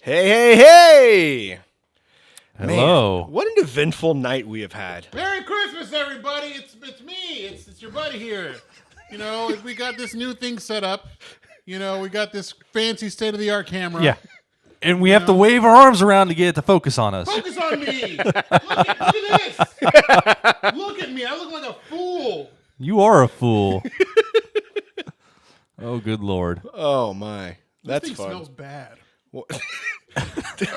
Hey! Hello. Man, what an eventful night we have had. Merry Christmas, everybody! It's me. It's your buddy here. You know, we got this new thing set up. You know, we got this fancy state-of-the-art camera. Yeah. And we have to wave our arms around to get it to focus on us. Focus on me! Look at this! Look at me! I look like a fool. You are a fool. Oh, good Lord. Oh my, that's This thing fun. smells bad.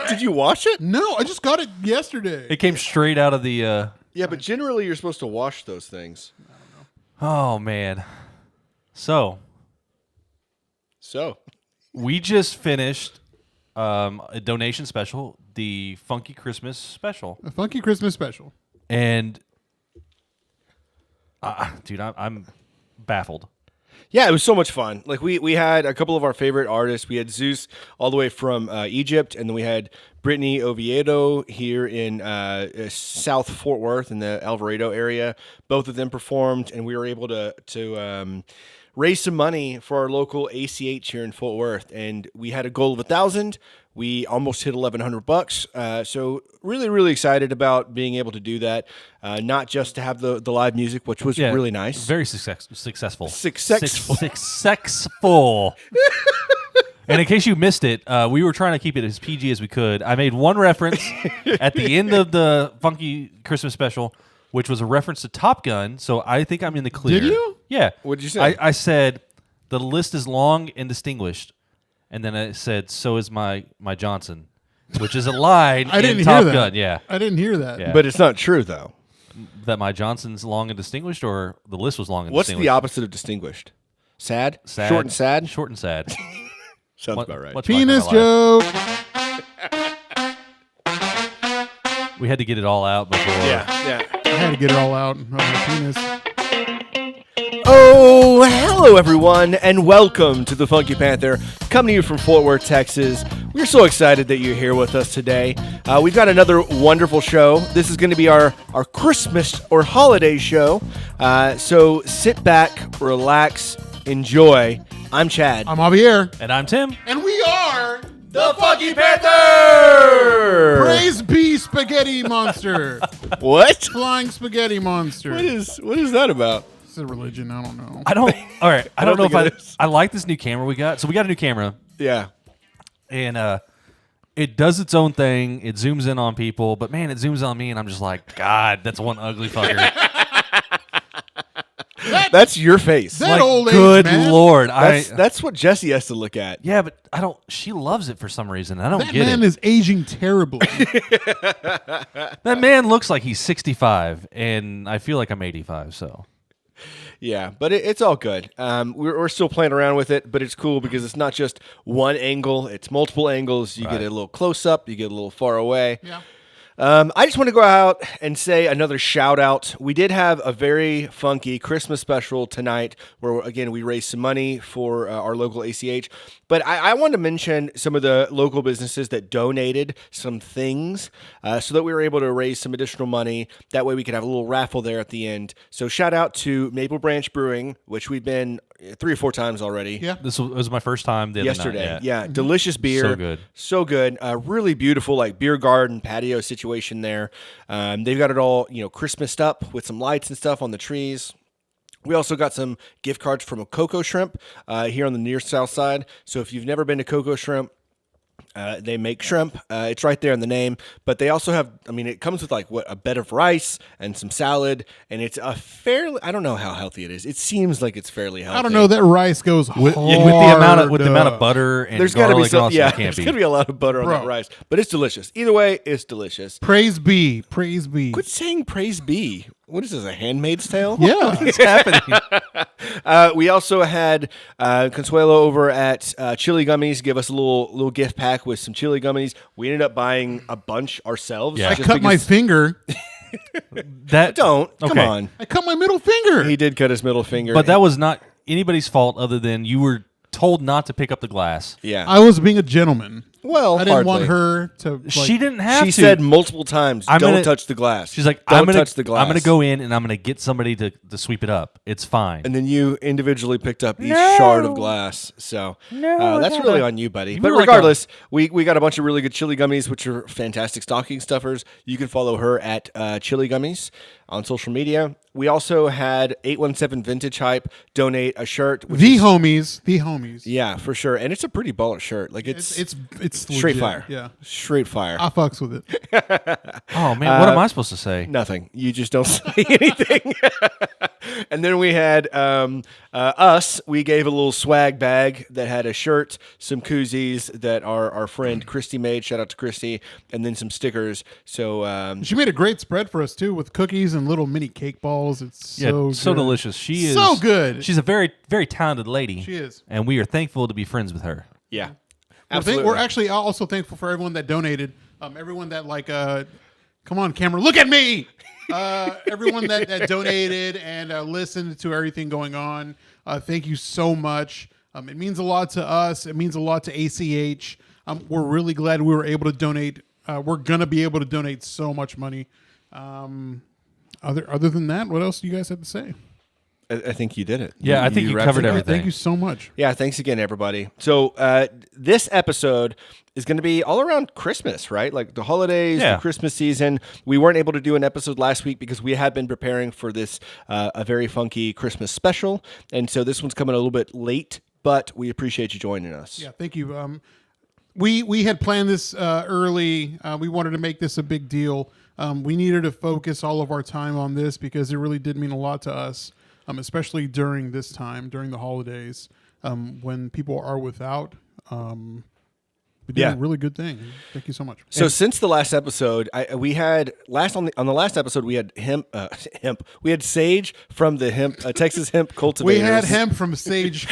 Did you wash it? No, I just got it yesterday. It came straight out of the... Yeah, but generally you're supposed to wash those things. Oh, man. So, we just finished a donation special, the Funky Christmas special. A funky Christmas special. And, dude, I'm baffled. Yeah, it was so much fun. Like we had a couple of our favorite artists. We had Zeus all the way from Egypt, and then we had Brittany Oviedo here in South Fort Worth in the Alvarado area. Both of them performed, and we were able to raise some money for our local ACH here in Fort Worth. And we had a goal of 1,000. We almost hit $1,100. So really, really excited about being able to do that. Not just to have the live music, which was really nice. Very successful. Successful. Successful. And in case you missed it, we were trying to keep it as PG as we could. I made one reference at the end of the Funky Christmas special, which was a reference to Top Gun. So I think I'm in the clear. Did you? Yeah. What did you say? I said the list is long and distinguished. And then I said, so is my Johnson, which is a line I didn't in hear Top that. Gun. Yeah. I didn't hear that. Yeah. But it's not true, though. That my Johnson's long and distinguished, or the list was long and What's distinguished? the opposite of distinguished? Sad? Sad. Short and sad? Short and sad. Sounds What- about right. what's my Penis kind of life? joke. We had to get it all out before. Yeah. I had to get it all out of my penis. Oh, hello everyone, and welcome to the Funky Panther, coming to you from Fort Worth, Texas. We're so excited that you're here with us today. We've got another wonderful show. This is going to be our Christmas or holiday show. So sit back, relax, enjoy. I'm Chad. I'm Javier. And I'm Tim. And we are the Funky Panther! Praise be Spaghetti Monster. What? Flying Spaghetti Monster. What is that about? It's a religion. I don't know. I don't. All right. I don't know think it if is. I like this new camera we got. So we got a new camera, Yeah. and it does its own thing. It zooms in on people, but man, it zooms on me, and I'm just like, God, that's one ugly fucker. That's your face. That Like, old age good man. Lord, That's what Jesse has to look at. yeah, but I don't. She loves it for some reason. I don't That get man it. is aging terribly. That man looks like he's 65, and I feel like I'm 85. So. Yeah, but it's all good. We're still playing around with it, but it's cool because it's not just one angle; it's multiple angles. You get a little close up, you get a little far away. Yeah. I just want to go out and say another shout out. We did have a very funky Christmas special tonight where, again, we raised some money for our local ACH. But I want to mention some of the local businesses that donated some things so that we were able to raise some additional money. That way we could have a little raffle there at the end. So shout out to Maple Branch Brewing, which we've been 3 or 4 times already. Yeah. This was my first time the other Yesterday. night. Yeah, delicious beer. So good. So good. Really beautiful, like beer garden patio situation there. They've got it all, Christmased up with some lights and stuff on the trees. We also got some gift cards from a Coco Shrimp here on the near south side. So if you've never been to Coco Shrimp, they make shrimp. It's right there in the name. But they also have, it comes with a bed of rice and some salad. And it's a fairly, I don't know how healthy it is. It seems like it's fairly healthy. I don't know. That rice goes With hard. the amount of butter and There's got to be garlic and all some, that stuff, there's can't got to be a lot of butter on that Bro. rice. But it's delicious. Either way, it's delicious. Praise be. Praise be. Quit saying praise be. What is this, a Handmaid's Tale? Yeah. What's happening? We also had Consuelo over at Chili Gummies give us a little gift pack with some chili gummies. We ended up buying a bunch ourselves. Yeah. I just cut my because- finger. That Don't. Come Okay. on. I cut my middle finger. He did cut his middle finger. But that was not anybody's fault other than you were told not to pick up the glass. Yeah. I was being a gentleman. Well, I didn't hardly. want her to. Like, She didn't have She to. said multiple times, I'm "Don't gonna- touch the glass." She's like, "Don't touch the glass." I'm gonna go in and I'm gonna get somebody to sweep it up. It's fine. And then you individually picked up each shard of glass. So that's really on you, buddy. But were like regardless, we got a bunch of really good chili gummies, which are fantastic stocking stuffers. You can follow her at Chili Gummies on social media. We also had 817 Vintage Hype donate a shirt. Which the is, homies. yeah, for sure. And it's a pretty baller shirt. Like it's straight legit. fire. Yeah, Straight fire. I fucks with it. Oh man, what am I supposed to say? Nothing. You just don't say anything. And then we had us. We gave a little swag bag that had a shirt, some koozies that our friend Christy made. Shout out to Christy. And then some stickers. So She made a great spread for us too, with cookies and little mini cake balls. It's so so good. delicious. She is so good. She's a very, very talented lady. She is. And we are thankful to be friends with her. yeah, Absolutely. We're actually also thankful for everyone that donated. Everyone that come on, camera, look at me. Everyone that donated and listened to everything going on. Thank you so much. It means a lot to us. It means a lot to ACH. We're really glad we were able to donate. We're gonna be able to donate so much money. Other than that, what else do you guys have to say? I think you did it. Yeah, I think you wrapped covered it up. everything. Thank you so much. Yeah, thanks again, everybody. So this episode is going to be all around Christmas, right? Like the holidays, Yeah. the Christmas season. We weren't able to do an episode last week because we had been preparing for this a very funky Christmas special, and so this one's coming a little bit late, but we appreciate you joining us. Yeah, thank you. We had planned this early. We wanted to make this a big deal. We needed to focus all of our time on this because it really did mean a lot to us, especially during this time, during the holidays, when people are without. We did a really good thing. Thank you so much. So since the last episode, we had on the last episode we had hemp. We had Sage from the Texas hemp cultivators. We had hemp from Sage.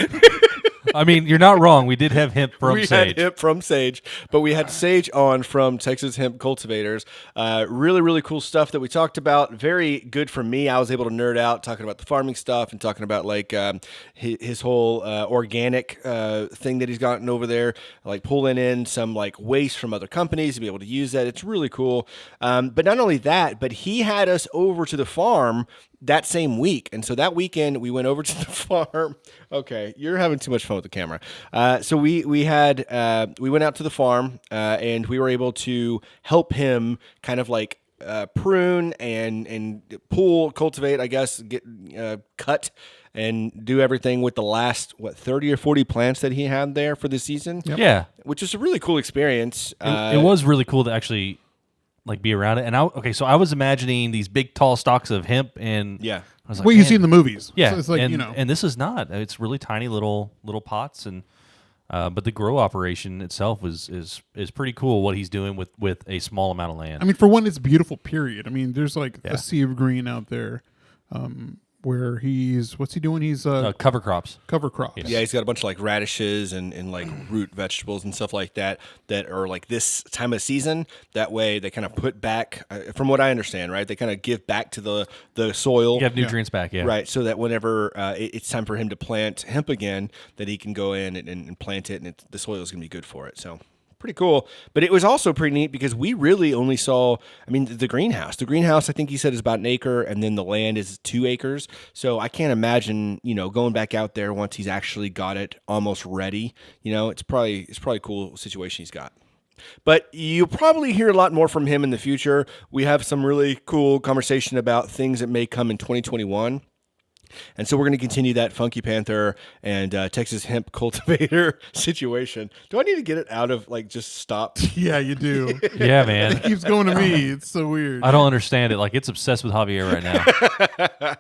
I mean, you're not wrong. We did have hemp from we Sage. had hemp from Sage, but we had Sage on from Texas Hemp Cultivators. Really, really cool stuff that we talked about. Very good for me. I was able to nerd out talking about the farming stuff and talking about like his whole organic thing that he's gotten over there, like pulling in some like waste from other companies to be able to use that. It's really cool. But not only that, but he had us over to the farm that same week. And so that weekend we went over to the farm. Okay, you're having too much fun with the camera. So we went out to the farm and we were able to help him kind of like prune and pull, cultivate, I guess, get cut and do everything with the last 30 or 40 plants that he had there for the season. Yep. Yeah. Which was a really cool experience. It was really cool to actually like be around it. And so I was imagining these big tall stalks of hemp and Yeah. I was like, What you man, see in the movies. Yeah, So it's like, and, and this is not. It's really tiny little pots, and but the grow operation itself is pretty cool. What he's doing with a small amount of land. I mean, for one, it's beautiful, period. I mean, there's like a sea of green out there where what's he doing? He's cover crops. cover crops. Yeah, he's got a bunch of like radishes and like root vegetables and stuff like that are like this time of season. That way they kind of put back, from what I understand, right? They kind of give back to the soil. You have nutrients back, yeah. Right, so that whenever it's time for him to plant hemp again, that he can go in and plant it, and the soil is going to be good for it. So pretty cool. But it was also pretty neat because we really only saw, I mean, the greenhouse. The greenhouse, I think he said, is about an acre, and then the land is 2 acres. So I can't imagine, going back out there once he's actually got it almost ready. It's probably a cool situation he's got. But you'll probably hear a lot more from him in the future. We have some really cool conversation about things that may come in 2021. And so we're going to continue that Funky Panther and Texas Hemp Cultivator situation. Do I need to get it out of, like, just stop? Yeah, you do. Yeah, man. It keeps going to me. It's so weird. I don't understand it. Like, it's obsessed with Javier right now.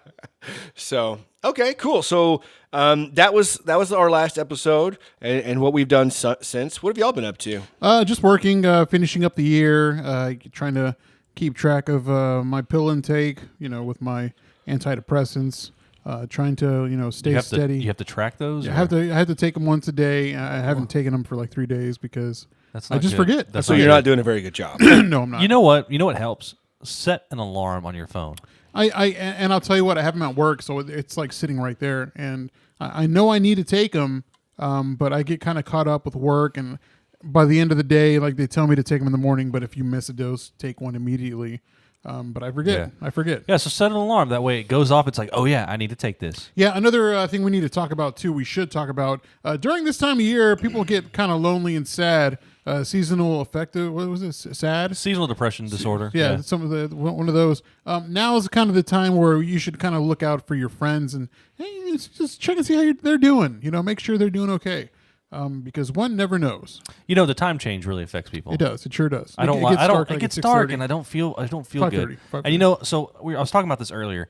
So, okay, cool. So that was our last episode and what we've done since. What have y'all been up to? Just working, finishing up the year, trying to keep track of my pill intake, with my antidepressants. Trying to stay steady. You have to track those. I have to take them once a day. I haven't taken them for like 3 days because That's I not just good. forget. That's So you're not doing a very good job. No, I'm not. You know what? You know what helps? Set an alarm on your phone. And I'll tell you what, I have them at work, so it's like sitting right there, and I know I need to take them, but I get kind of caught up with work, and by the end of the day, like they tell me to take them in the morning, but if you miss a dose, take one immediately. But I forget. Yeah, so set an alarm. That way it goes off. It's like, oh, yeah, I need to take this. Yeah, another thing we need to talk about, too, we should talk about. During this time of year, people get kind of lonely and sad. Seasonal affective, what was it? Sad? Seasonal depression disorder. Yeah, some of the one of those. Now is kind of the time where you should kind of look out for your friends and hey, just check and see how they're doing. Make sure they're doing okay. Because one never knows. The time change really affects people. It does. It sure does. It gets dark, and I don't feel good. 5:30. And I was talking about this earlier.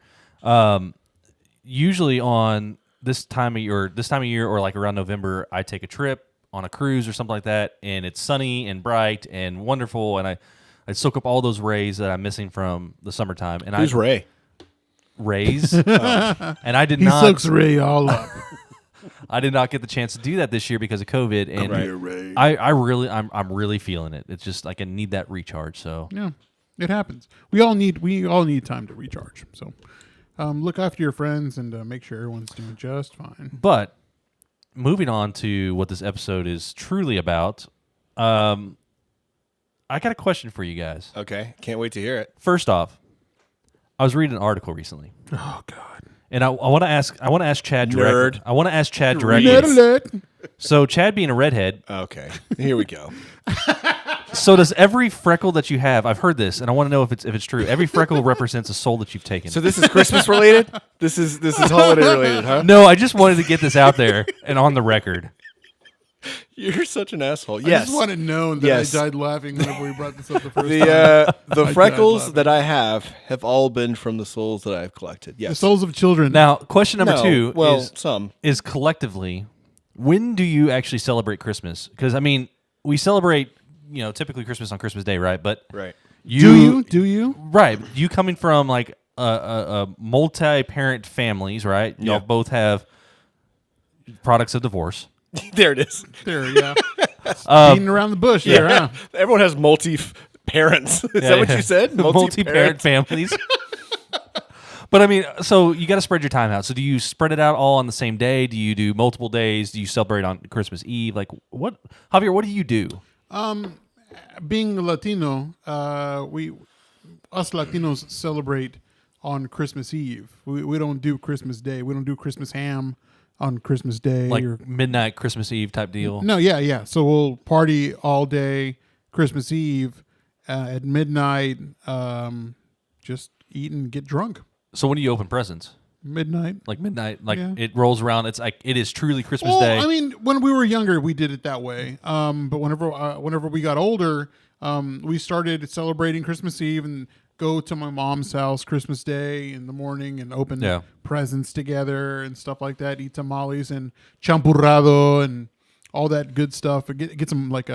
Usually on this time of year, or like around November, I take a trip on a cruise or something like that, and it's sunny and bright and wonderful, and I soak up all those rays that I'm missing from the summertime. And Who's Ray? Rays, and I did He not. soaks Ray all up. I did not get the chance to do that this year because of COVID, and Ray. I'm really feeling it. It's just like I need that recharge. So Yeah, it happens. We all need time to recharge. So look after your friends and make sure everyone's doing just fine. But moving on to what this episode is truly about, I got a question for you guys. Okay, can't wait to hear it. First off, I was reading an article recently. Oh God. And I want to ask Chad directly. Nerd. I want to ask Chad directly. Nerd alert. So Chad being a redhead, Okay, here we go. so does every freckle that you have? I've heard this, and I want to know if it's true. Every freckle represents a soul that you've taken. So this is Christmas related. This is holiday related, huh? No, I just wanted to get this out there and on the record. You're such an asshole. I Yes. just wanted known that Yes. I died laughing whenever we brought this up the first time. The I freckles died that I have all been from the souls that I've collected. The Yes. souls of children. Now, question number No, 2 well, some. is collectively, when do you actually celebrate Christmas? Because I mean, we celebrate, typically Christmas on Christmas Day, right? But Right. Do you? right? You coming from like a multi-parent families, right? Y'all Yeah. both have products of divorce. There it is. There, yeah. Beating around the bush there, huh? Everyone has parents. Is that what you said? Multi-parent families. But I mean, so you got to spread your time out. So do you spread it out all on the same day? Do you do multiple days? Do you celebrate on Christmas Eve? Like what, Javier? What do you do? Being Latino, us Latinos celebrate on Christmas Eve. We don't do Christmas Day. We don't do Christmas ham on Christmas Day. Like midnight Christmas Eve type deal? No, yeah. So we'll party all day Christmas Eve at midnight. Just eat and get drunk. So when do you open presents? Midnight. Like midnight, like Yeah. it rolls around. It's like it is truly Christmas Well, Day. I mean, when we were younger, we did it that way. But whenever we got older, we started celebrating Christmas Eve and go to my mom's house Christmas Day in the morning and open presents together and stuff like that. Eat tamales and champurrado and all that good stuff. Get some like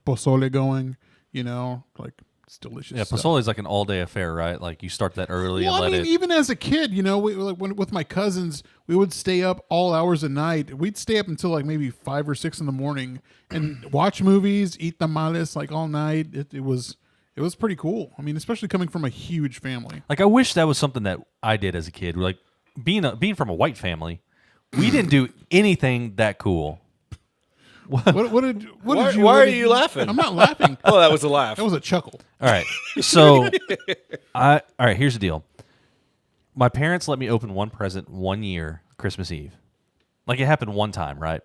pozole going. Like it's delicious. Yeah, stuff. pozole is like an all-day affair, right? Like you start that early Well, and I let mean, it. even as a kid, with my cousins, we would stay up all hours of night. We'd stay up until like maybe 5 or 6 in the morning and watch movies, eat tamales like all night. It was pretty cool. I mean, especially coming from a huge family. Like I wish that was something that I did as a kid. Like being from a white family, we didn't do anything that cool. What did you? Why are you laughing? I'm not laughing. Oh, that was a laugh. That was a chuckle. All right, so all right. Here's the deal. My parents let me open one present one year, Christmas Eve. Like it happened one time, right?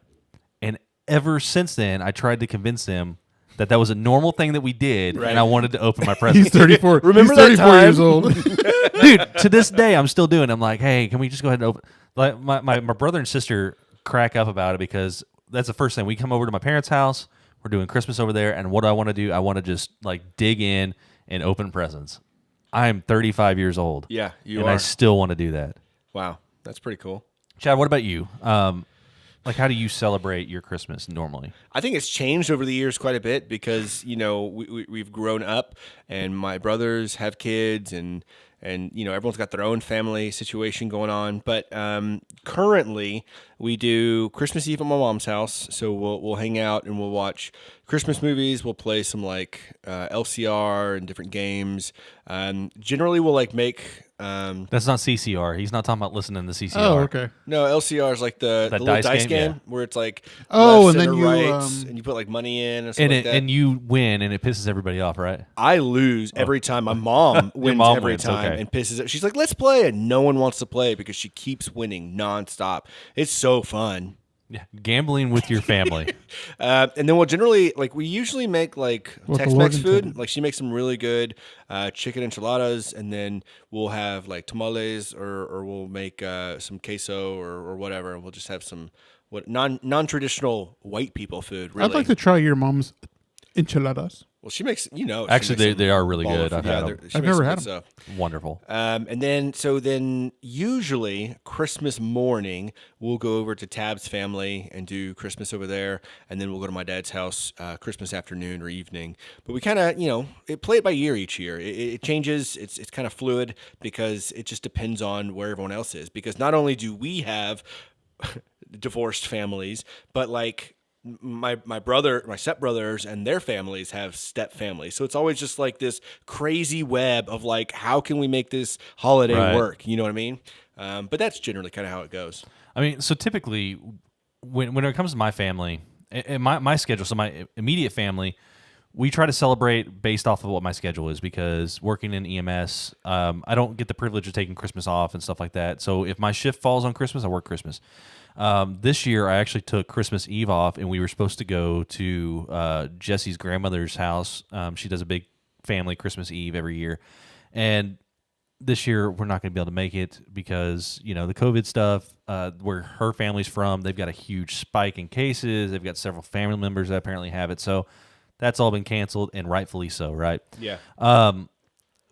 And ever since then, I tried to convince them that was a normal thing that we did, Right. and I wanted to open my present. He's 34. Remember He's that 34 time? years old. Dude, to this day, I'm still doing it. I'm like, hey, can we just go ahead and open? Like my brother and sister crack up about it because that's the first thing. We come over to my parents' house. We're doing Christmas over there, and what do I want to do? I want to just like dig in and open presents. I am 35 years old. Yeah, you and are. I still want to do that. Wow, that's pretty cool. Chad, what about you? Like, how do you celebrate your Christmas normally? I think it's changed over the years quite a bit because we've grown up, and my brothers have kids, and everyone's got their own family situation going on. But currently, we do Christmas Eve at my mom's house, so we'll hang out and we'll watch Christmas movies. We'll play some like LCR and different games. Generally, we'll like make That's not CCR. He's not talking about listening to CCR. Oh, okay. No, LCR is like the little dice game where it's like Oh, left, and center, then you, right, and you put like money in and stuff And like that. and you win, and it pisses everybody off, right? I lose every time. My mom wins mom every wins, time okay. and pisses it. She's like, "Let's play," and no one wants to play because she keeps winning nonstop. It's so fun. Yeah, gambling with your family. And then we'll generally we usually make like What the Tex-Mex Lord food. intended. Like she makes some really good chicken enchiladas, and then we'll have like tamales, or we'll make some queso or whatever, and we'll just have some non-traditional white people food. Really, I'd like to try your mom's enchiladas. Well, she makes she Actually, makes they some are really baller good. food. I've had they're- them. she I've makes never some had good them. stuff. Wonderful. And then usually Christmas morning we'll go over to Tab's family and do Christmas over there, and then we'll go to my dad's house Christmas afternoon or evening. But we kind of play it by ear each year. It changes. It's kind of fluid because it just depends on where everyone else is. Because not only do we have divorced families, but like my stepbrothers and their families have step families. So it's always just like this crazy web of like, how can we make this holiday Right. work? You know what I mean? But that's generally kind of how it goes. I mean, so typically, when it comes to my family and my schedule, so my immediate family, we try to celebrate based off of what my schedule is because working in EMS, I don't get the privilege of taking Christmas off and stuff like that. So if my shift falls on Christmas, I work Christmas. This year, I actually took Christmas Eve off, and we were supposed to go to Jesse's grandmother's house. She does a big family Christmas Eve every year, and this year we're not going to be able to make it because the COVID stuff. Where her family's from, they've got a huge spike in cases. They've got several family members that apparently have it, so that's all been canceled, and rightfully so, right? Yeah.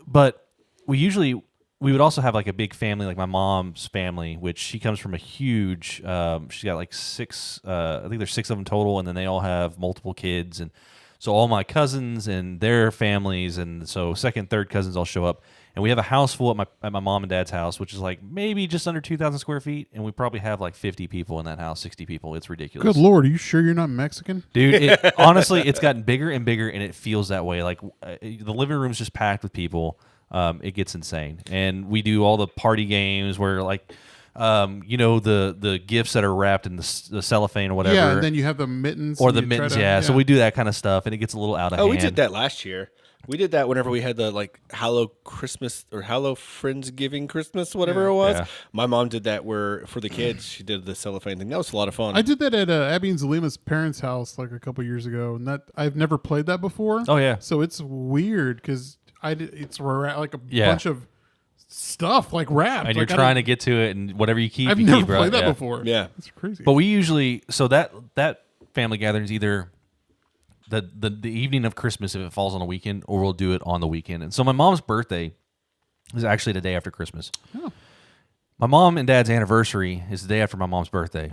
But we would also have like a big family, like my mom's family, which she comes from a huge. She's got like six. I think there's six of them total, and then they all have multiple kids, and so all my cousins and their families, and so second, third cousins all show up, and we have a house full at my mom and dad's house, which is like maybe just under 2,000 square feet, and we probably have like 50 people in that house, 60 people. It's ridiculous. Good Lord, are you sure you're not Mexican? Dude, honestly, it's gotten bigger and bigger, and it feels that way. Like the living room's just packed with people. It gets insane, and we do all the party games where, like, the gifts that are wrapped in the cellophane or whatever. Yeah, and then you have the mittens. or and the you try mittens. to- Yeah, so we do that kind of stuff, and it gets a little out of hand. We did that last year. We did that whenever we had the like Hallow Christmas or Hallow Friendsgiving Christmas, whatever it was. Yeah. My mom did that where for the kids she did the cellophane thing. That was a lot of fun. I did that at Abby and Zalima's parents' house like a couple years ago, and that I've never played that before. Oh yeah, So it's weird because it's like a Yeah. bunch of stuff like wrapped. and like, you're trying to get to it, and whatever you keep, I've you never keep, right? played that Yeah. before. Yeah. it's crazy. But we usually that family gathering is either the evening of Christmas if it falls on a weekend, or we'll do it on the weekend. And so my mom's birthday is actually the day after Christmas. Oh. My mom and dad's anniversary is the day after my mom's birthday.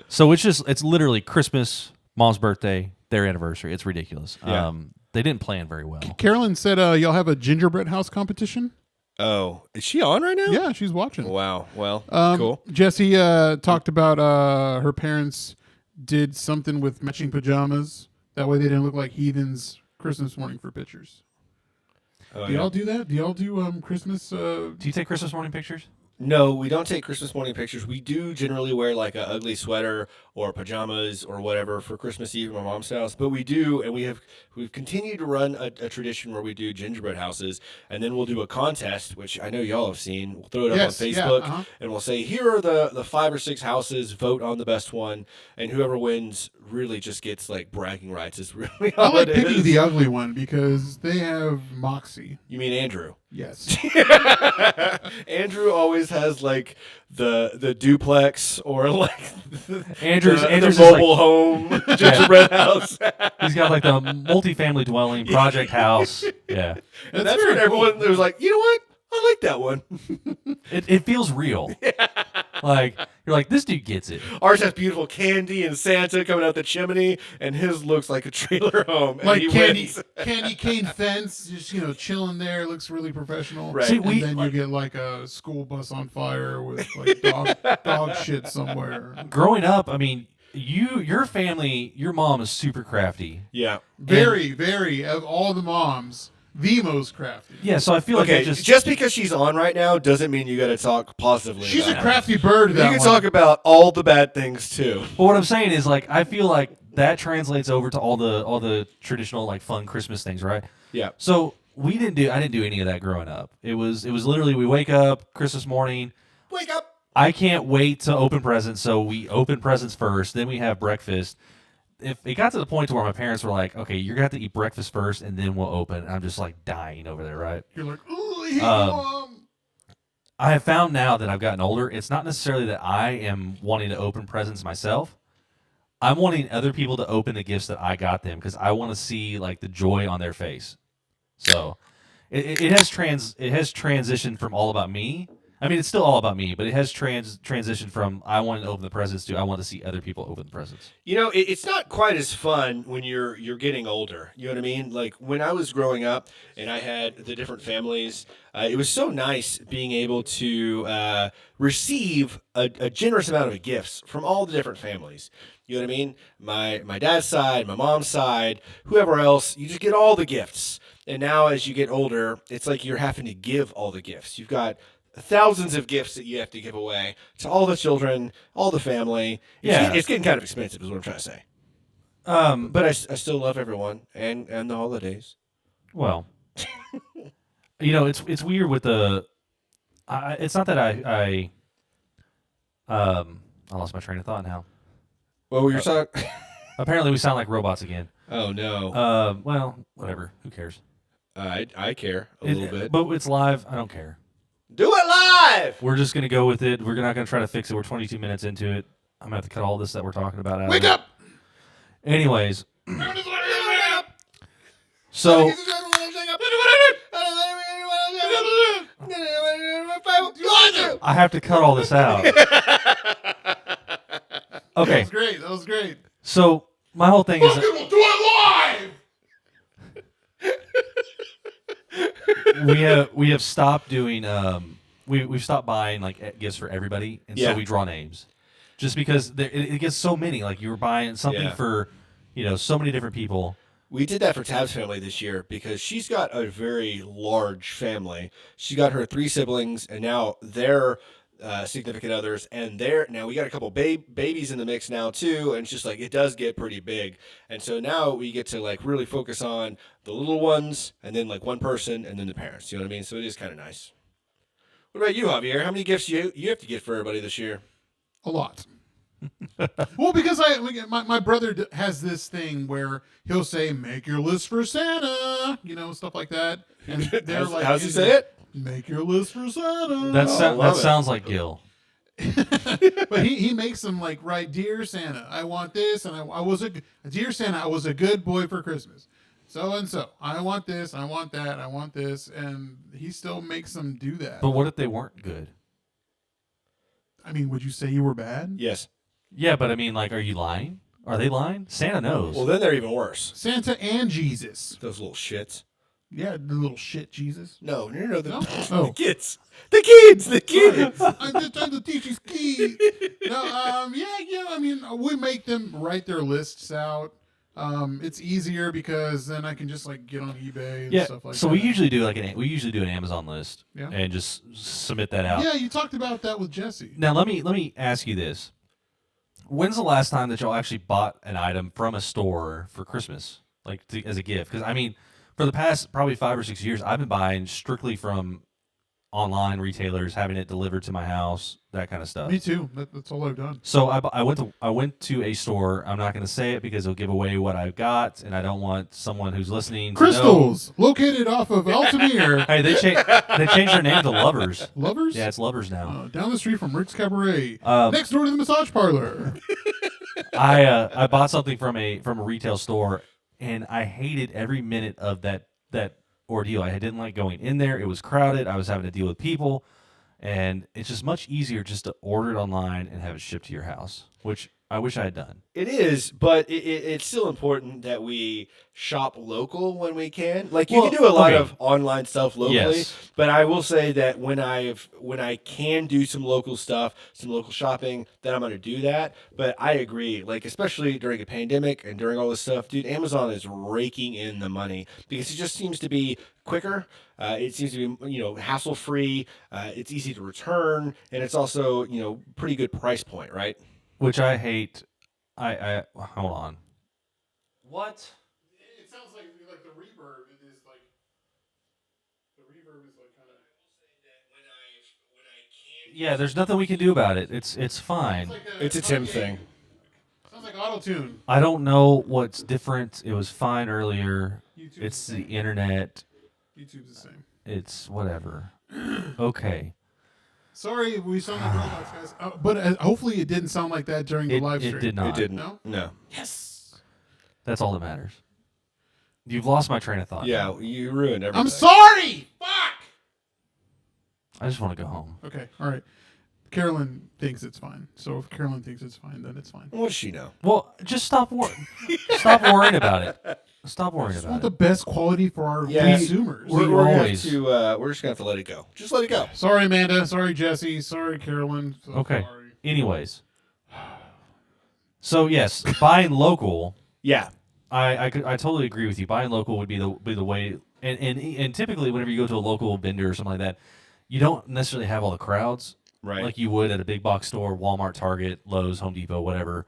So it's literally Christmas, mom's birthday, their anniversary. It's ridiculous. Yeah. They didn't plan very well. Carolyn said y'all have a gingerbread house competition. Oh, is she on right now? Yeah, she's watching. Wow. Well, cool. Jesse talked about her parents did something with matching pajamas. That way they didn't look like heathens Christmas morning for pictures. Oh, Do y'all do that? Do y'all do Christmas? Do you take Christmas morning pictures? No, we don't take Christmas morning pictures. We do generally wear like an ugly sweater or pajamas or whatever for Christmas Eve at my mom's house. But we do, and we've continued to run a tradition where we do gingerbread houses, and then we'll do a contest, which I know y'all have seen. We'll throw it Yes, up on yeah, Facebook, and we'll say, here are the 5 or 6 houses. Vote on the best one, and whoever wins really just gets like bragging rights. Is really I all like it picking is. the ugly one because they have moxie. You mean Andrew? Yes. Andrew always has like the duplex or like Andrew's the just mobile like, home gingerbread house. he's got like the multifamily dwelling project house. Yeah, And that's when everyone was like, you know what? I like that one. it feels real. Like you're like, this dude gets it. Ours has beautiful candy and Santa coming out the chimney, and his looks like a trailer home. And Like he candy wins. cane fence, just chilling there, looks really professional. Right. See, And then you get like a school bus on fire with like dog shit somewhere. Growing up, I mean, your family, your mom is super crafty. Yeah. Very, very of all the moms, the most crafty. Yeah, so I feel like Okay, I just because she's on right now doesn't mean you got to talk positively. She's a about crafty bird. her. That You can one. talk about all the bad things too. But what I'm saying is, like, I feel like that translates over to all the traditional like fun Christmas things, right? Yeah. So I didn't do any of that growing up. It was literally we wake up Christmas morning. Wake up. I can't wait to open presents, so we open presents first, then we have breakfast. If it got to the point to where my parents were like, "Okay, you're gonna have to eat breakfast first, and then we'll open," and I'm just like dying over there, right? You're like, ooh, I hate you, Mom. I have found now that I've gotten older, it's not necessarily that I am wanting to open presents myself. I'm wanting other people to open the gifts that I got them because I want to see like the joy on their face. So it has transitioned from all about me. I mean, it's still all about me, but it has transitioned from I want to open the presents to I want to see other people open the presents. You know, it's not quite as fun when you're getting older. You know what I mean? Like when I was growing up and I had the different families, it was so nice being able to receive a generous amount of gifts from all the different families. You know what I mean? My dad's side, my mom's side, whoever else, you just get all the gifts. And now as you get older, it's like you're having to give all the gifts. You've got thousands of gifts that you have to give away to all the children, all the family. It's getting kind of expensive is what I'm trying to say. But I still love everyone and the holidays. Well, you know, it's weird with the. It's not that I lost my train of thought now. What were you talking? Apparently, we sound like robots again. Oh no. Well, whatever. Who cares? I care a little bit. But it's live. I don't care. Do it live. We're just gonna go with it. We're not gonna try to fix it. We're 22 minutes into it. I'm gonna have to cut all this that we're talking about out. Wake up! Anyways, so I have to cut all this out. Okay. That was great. So my whole thing is We'll do it live! we have stopped doing we've stopped buying like gifts for everybody, and so we draw names, just because it gets so many. Like you were buying something for so many different people. We did that for Tab's family this year because she's got a very large family. She got her 3 siblings, and now their significant others, and now we got a couple babies in the mix now too, and it's just like it does get pretty big. And so now we get to like really focus on the little ones, and then like one person, and then the parents. You know what I mean? So it is kind of nice. What about you, Javier? How many gifts you have to get for everybody this year? A lot. Well, because my brother has this thing where he'll say, "Make your list for Santa," stuff like that. And they're like, how's he say it? Make your list for Santa. That sounds like Gil. But he makes them like write, "Dear Santa, I want this, and Dear Santa, I was a good boy for Christmas. So and so, I want this, I want that, I want this," and he still makes them do that. But what if they weren't good? I mean, would you say you were bad? Yes. Yeah, but I mean, like, are you lying? Are they lying? Santa knows. Well, then they're even worse. Santa and Jesus. Those little shits. Yeah, the little shit Jesus. No. No? The kids. The kids. I'm just trying to teach these kids. No, I mean, we make them write their lists out. It's easier because then I can just like get on eBay and stuff like that. So we usually do an Amazon list Yeah. and just submit that out. Yeah, you talked about that with Jesse. Now let me ask you this: when's the last time that y'all actually bought an item from a store for Christmas, like as a gift? Because I mean, for the past probably 5 or 6 years, I've been buying strictly from online retailers, having it delivered to my house, that kind of stuff. Me too. That's all I've done. So I went to a store. I'm not going to say it because it'll give away what I've got, and I don't want someone who's listening to Crystals, located off of Altamere. Hey, they changed their name to Lovers. Lovers? Yeah, it's Lovers now. Down the street from Rick's Cabaret, next door to the massage parlor. I bought something from a retail store, and I hated every minute of that ordeal. I didn't like going in there. It was crowded. I was having to deal with people, and it's just much easier just to order it online and have it shipped to your house, which I wish I had done. It is, but it's still important that we shop local when we can. Like you Well, can do a lot okay. of online stuff locally, Yes. but I will say that when I can do some local stuff, some local shopping, then I'm going to do that. But I agree, like especially during a pandemic and during all this stuff, dude, Amazon is raking in the money because it just seems to be quicker. It seems to be hassle free. It's easy to return, and it's also pretty good price point, right? Which I hate. I hold on. What? It sounds like the reverb. It is like the reverb is like kind of. Yeah, there's nothing we can do about it. It's fine. It's a Tim thing. Sounds like auto tune. I don't know what's different. It was fine earlier. YouTube's It's the the same. internet. YouTube's the same. It's whatever. Okay. Sorry, we sound like robots, guys. But hopefully, it didn't sound like that during the live stream. It did not. It didn't. No? No. Yes. That's all that matters. You've lost my train of thought. Yeah, you ruined everything. I'm sorry. Fuck. I just want to go home. Okay. All right. Carolyn thinks it's fine. So if Carolyn thinks it's fine, then it's fine. What does she know? Well, just stop stop worrying about it. Stop worrying Just about want the it. best quality for our Yeah. consumers. We We're always- we're just gonna have to let it go. Just let it go. Sorry, Amanda. Sorry, Jesse. Sorry, Carolyn. So Okay. Sorry. Anyways. So yes, buying local. Yeah. I totally agree with you. Buying local would be the way, and typically whenever you go to a local vendor or something like that, you don't necessarily have all the crowds Right. like you would at a big box store, Walmart, Target, Lowe's, Home Depot, whatever.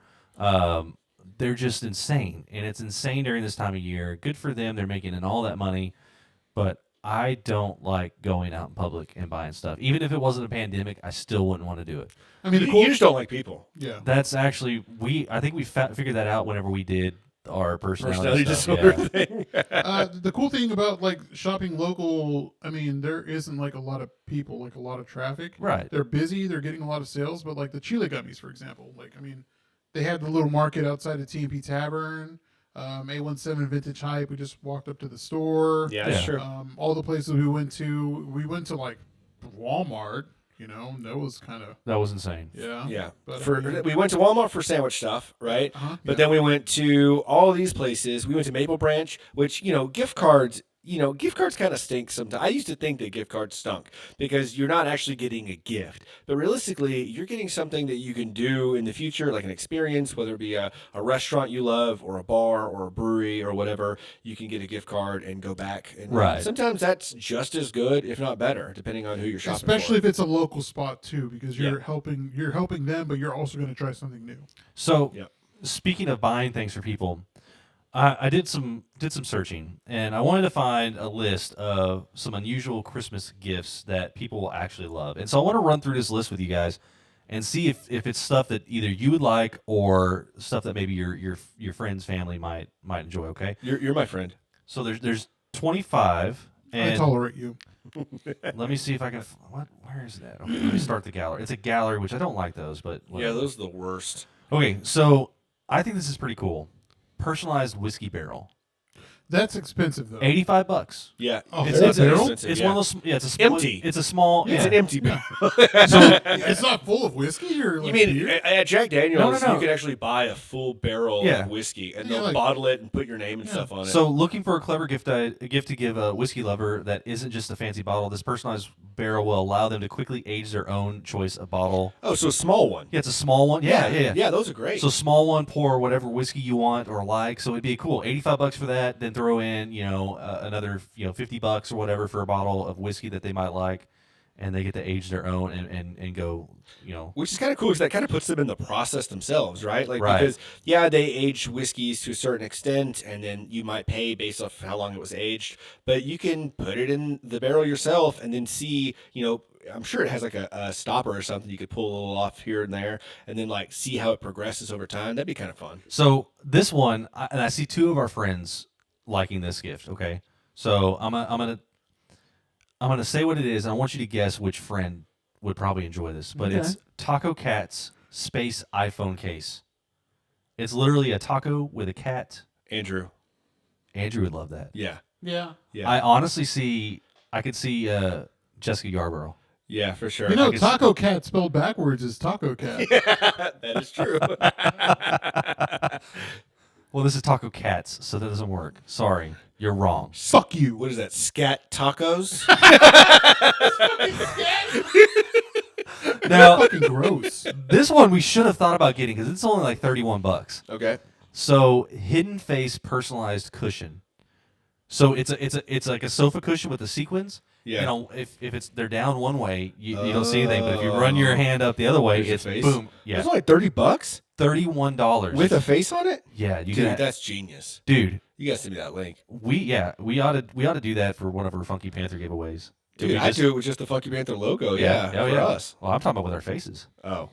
They're just insane, and it's insane during this time of year. Good for them; they're making in all that money, but I don't like going out in public and buying stuff. Even if it wasn't a pandemic, I still wouldn't want to do it. I mean, the You, cool. you just don't like people. Yeah. That's actually I think we figured that out whenever we did our Personality personality stuff. disorder Yeah. thing. The cool thing about like shopping local, I mean, there isn't like a lot of people, like a lot of traffic. Right. They're busy. They're getting a lot of sales, but like the Chile gummies, for example, like I mean, they had the little market outside of TMP Tavern, A17 Vintage Hype. We just walked up to the store. Yeah, that's Yeah. true. All the places we went to like Walmart. That was kind of That was insane. yeah. Yeah. But, I mean- We went to Walmart for sandwich stuff, right? But yeah. then we went to all these places. We went to Maple Branch, which, gift cards, gift cards kind of stink sometimes. I used to think that gift cards stunk because you're not actually getting a gift. But realistically, you're getting something that you can do in the future, like an experience, whether it be a restaurant you love or a bar or a brewery or whatever. You can get a gift card and go back. And Right. sometimes that's just as good, if not better, depending on who you're shopping Especially for. if it's a local spot too, because you're Yeah. helping them, but you're also going to try something new. So, Yep. speaking of buying things for people, I did some searching, and I wanted to find a list of some unusual Christmas gifts that people will actually love. And so I want to run through this list with you guys and see if it's stuff that either you would like or stuff that maybe your friends, family might enjoy. Okay, You're my friend. so there's 25, I and tolerate you. let me see if I can. Where is that? Okay, let me start the gallery. It's a gallery, which I don't like those, but Yeah, whatever. those are the worst. Okay, so I think this is pretty cool. Personalized whiskey barrel, That's expensive though. $85. Yeah. Oh, It's, whole it's, barrel? expensive, it's yeah. one of those. Yeah, it's a small, Empty. It's a small. It's yeah. an empty barrel. It's not full of whiskey or like You mean beer? at Jack Daniels, No. you can actually buy a full barrel Yeah. of whiskey, and Yeah, they'll like- bottle it and put your name and stuff on it. So, looking for a clever gift to give a whiskey lover that isn't just a fancy bottle. This personalized barrel will allow them to quickly age their own choice of bottle. oh, so a small one. Yeah, it's a small one. Yeah. Yeah, those are great. So small one, pour whatever whiskey you want or like. So it'd be cool. $85 for that. Then throw in, another, $50 or whatever for a bottle of whiskey that they might like, and they get to age their own and go, Which is kind of cool because that kind of puts them in the process themselves, right? Like Right. because they age whiskeys to a certain extent, and then you might pay based off how long it was aged. But you can put it in the barrel yourself, and then see, I'm sure it has like a stopper or something you could pull a little off here and there, and then like see how it progresses over time. That'd be kind of fun. So this one, and I see two of our friends liking this gift. Okay, so I'm gonna say what it is, and I want you to guess which friend would probably enjoy this. But Okay. it's Taco Cat's space iPhone case. It's literally a taco with a cat. Andrew. Andrew would love that. Yeah. Yeah. Yeah. I honestly I could see Jessica Yarborough. Yeah, for sure. You know, Taco Cat spelled backwards is Taco Cat. That is true. Well, this is Taco Cats, so that doesn't work. Sorry, you're wrong. Fuck you. What is that? Scat tacos? Now, Fucking gross. this one we should have thought about getting because it's only like $31. Okay. So, hidden face personalized cushion. So it's like a sofa cushion with the sequins. Yeah. You know, if they're down one way, you don't see anything. But if you run your hand up the other way, There's a it's face? boom. Yeah, It's only $30 $31 with a face on it. Yeah, you Dude, got that's genius. dude. You guys send me that link. We ought to do that for one of our Funky Panther giveaways. Dude, I do it with just the Funky Panther logo. Yeah, oh, for yeah. us. Well, I'm talking about with our faces. Oh.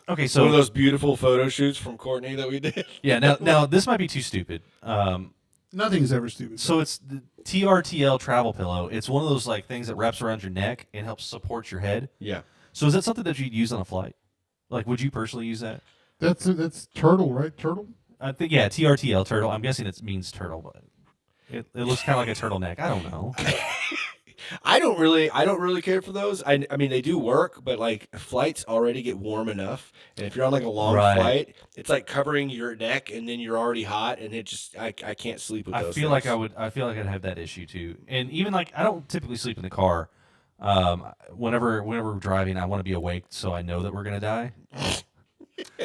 Okay, so One of those beautiful photo shoots from Courtney that we did. yeah. Now this might be too stupid. Nothing is ever stupid. So it's the TRTL travel pillow. It's one of those like things that wraps around your neck and helps support your head. Yeah. So is that something that you'd use on a flight? Like, would you personally use that? That's turtle, right? Turtle? I think TRTL turtle. I'm guessing it means turtle, but it looks kind of like a turtleneck. I don't know. I don't really care for those. I mean, they do work, but like flights already get warm enough, and if you're on like a long Right. flight, it's like covering your neck, and then you're already hot, and it just I can't sleep with those. I feel like things. I feel like I'd have that issue too. And even like I don't typically sleep in the car. Whenever we're driving, I want to be awake so I know that we're gonna die.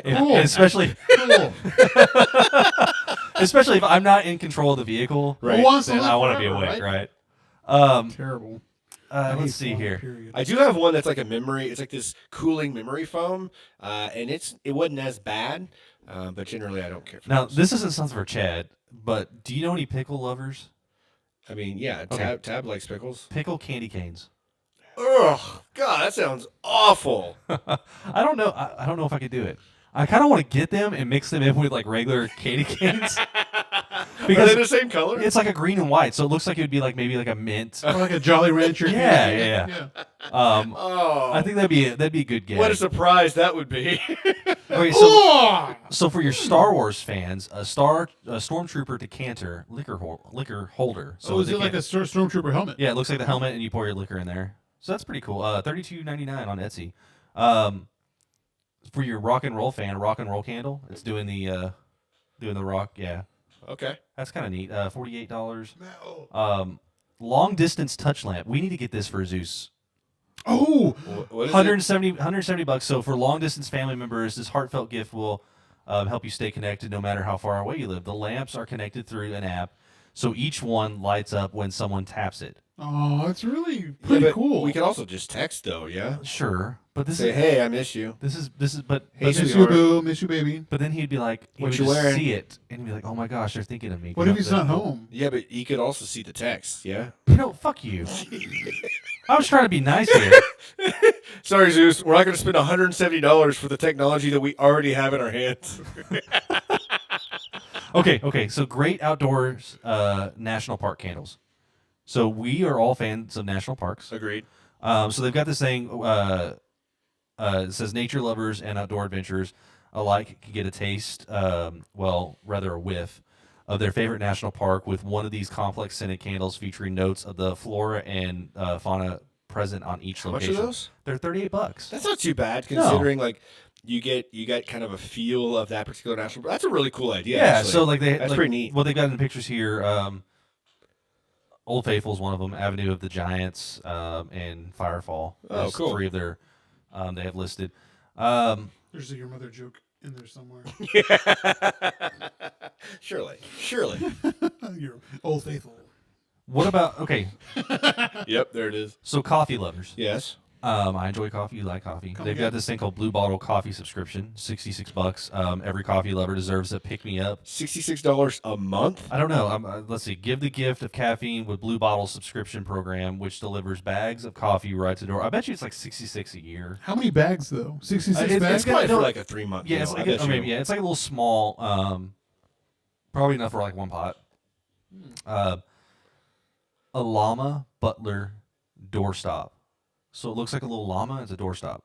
Cool. Especially Cool. especially if I'm not in control of the vehicle. Right. Who wants to Then live I want to be forever, awake, right? right? Terrible. I hate Let's see foam, here. period. I do have one that's like a memory. It's like this cooling memory foam, and it wasn't as bad, but generally I don't care for Now, those. this isn't something for Chad, but do you know any pickle lovers? I mean, yeah, Okay. Tab likes pickles. Pickle candy canes. Ugh, God, that sounds awful. I don't know. I don't know if I could do it. I kind of want to get them and mix them in with like regular candy canes Are because they the same color? it's like a green and white, so it looks like it would be like maybe like a mint. Or like a Jolly Rancher. Yeah. Oh, I think that'd be a good gag. what a surprise that would be. Okay, Oh! so for your Star Wars fans, a Stormtrooper decanter liquor holder. So So is they it like a can't- Stormtrooper helmet? Yeah, it looks like the helmet, and you pour your liquor in there. So that's pretty cool. $32.99 on Etsy. For your rock and roll fan, rock and roll candle. It's doing the rock. Yeah, Okay. that's kind of neat. $48. Oh. Long distance touch lamp. We need to get this for Zeus. Oh! What is it? 170 bucks. So for long distance family members, this heartfelt gift will help you stay connected no matter how far away you live. The lamps are connected through an app, so each one lights up when someone taps it. Oh, it's really Yeah, pretty but cool. We can also just text though, yeah. Sure, but this Say, is hey, I miss you. but Hey, Miss you, sweetheart. boo. Miss you, baby. but then he'd be like, he What would you just wearing? see it and he'd be like, oh my gosh, they're thinking of me. What if he's not home? Yeah, but you could also see the text, yeah. No, fuck you. I was trying to be nice here. Sorry, Zeus. We're not going to spend $170 for the technology that we already have in our hands. Okay. So great outdoors national park candles. So we are all fans of national parks. Agreed. So they've got this thing. It says nature lovers and outdoor adventurers alike can get a taste, rather a whiff, of their favorite national park with one of these complex scented candles featuring notes of the flora and fauna present on each How much location. are those? They're $38. That's not too bad considering like you get kind of a feel of that particular national. That's a really cool idea. Yeah, actually. so like that's pretty neat. What they've got in the pictures here, Old Faithful's one of them, Avenue of the Giants, and Firefall. Oh, There's cool. 3 of their they have listed. There's a your mother joke in there somewhere. Surely. Your old faithful. What about okay? Yep, there it is. So coffee lovers. Yes. I enjoy coffee. You like coffee. They've got this thing called Blue Bottle Coffee subscription, $66. Every coffee lover deserves a pick me up. $66 a month? I don't know. Let's see. Give the gift of caffeine with Blue Bottle subscription program, which delivers bags of coffee right to the door. I bet you it's like $66 a year. How many bags though? 66 It's bags. It's probably no, for like a 3-month Yeah, deal. it's like I bet you. it's like a little small. Probably enough for like one pot. A llama butler doorstop. So it looks like a little llama. It's a doorstop.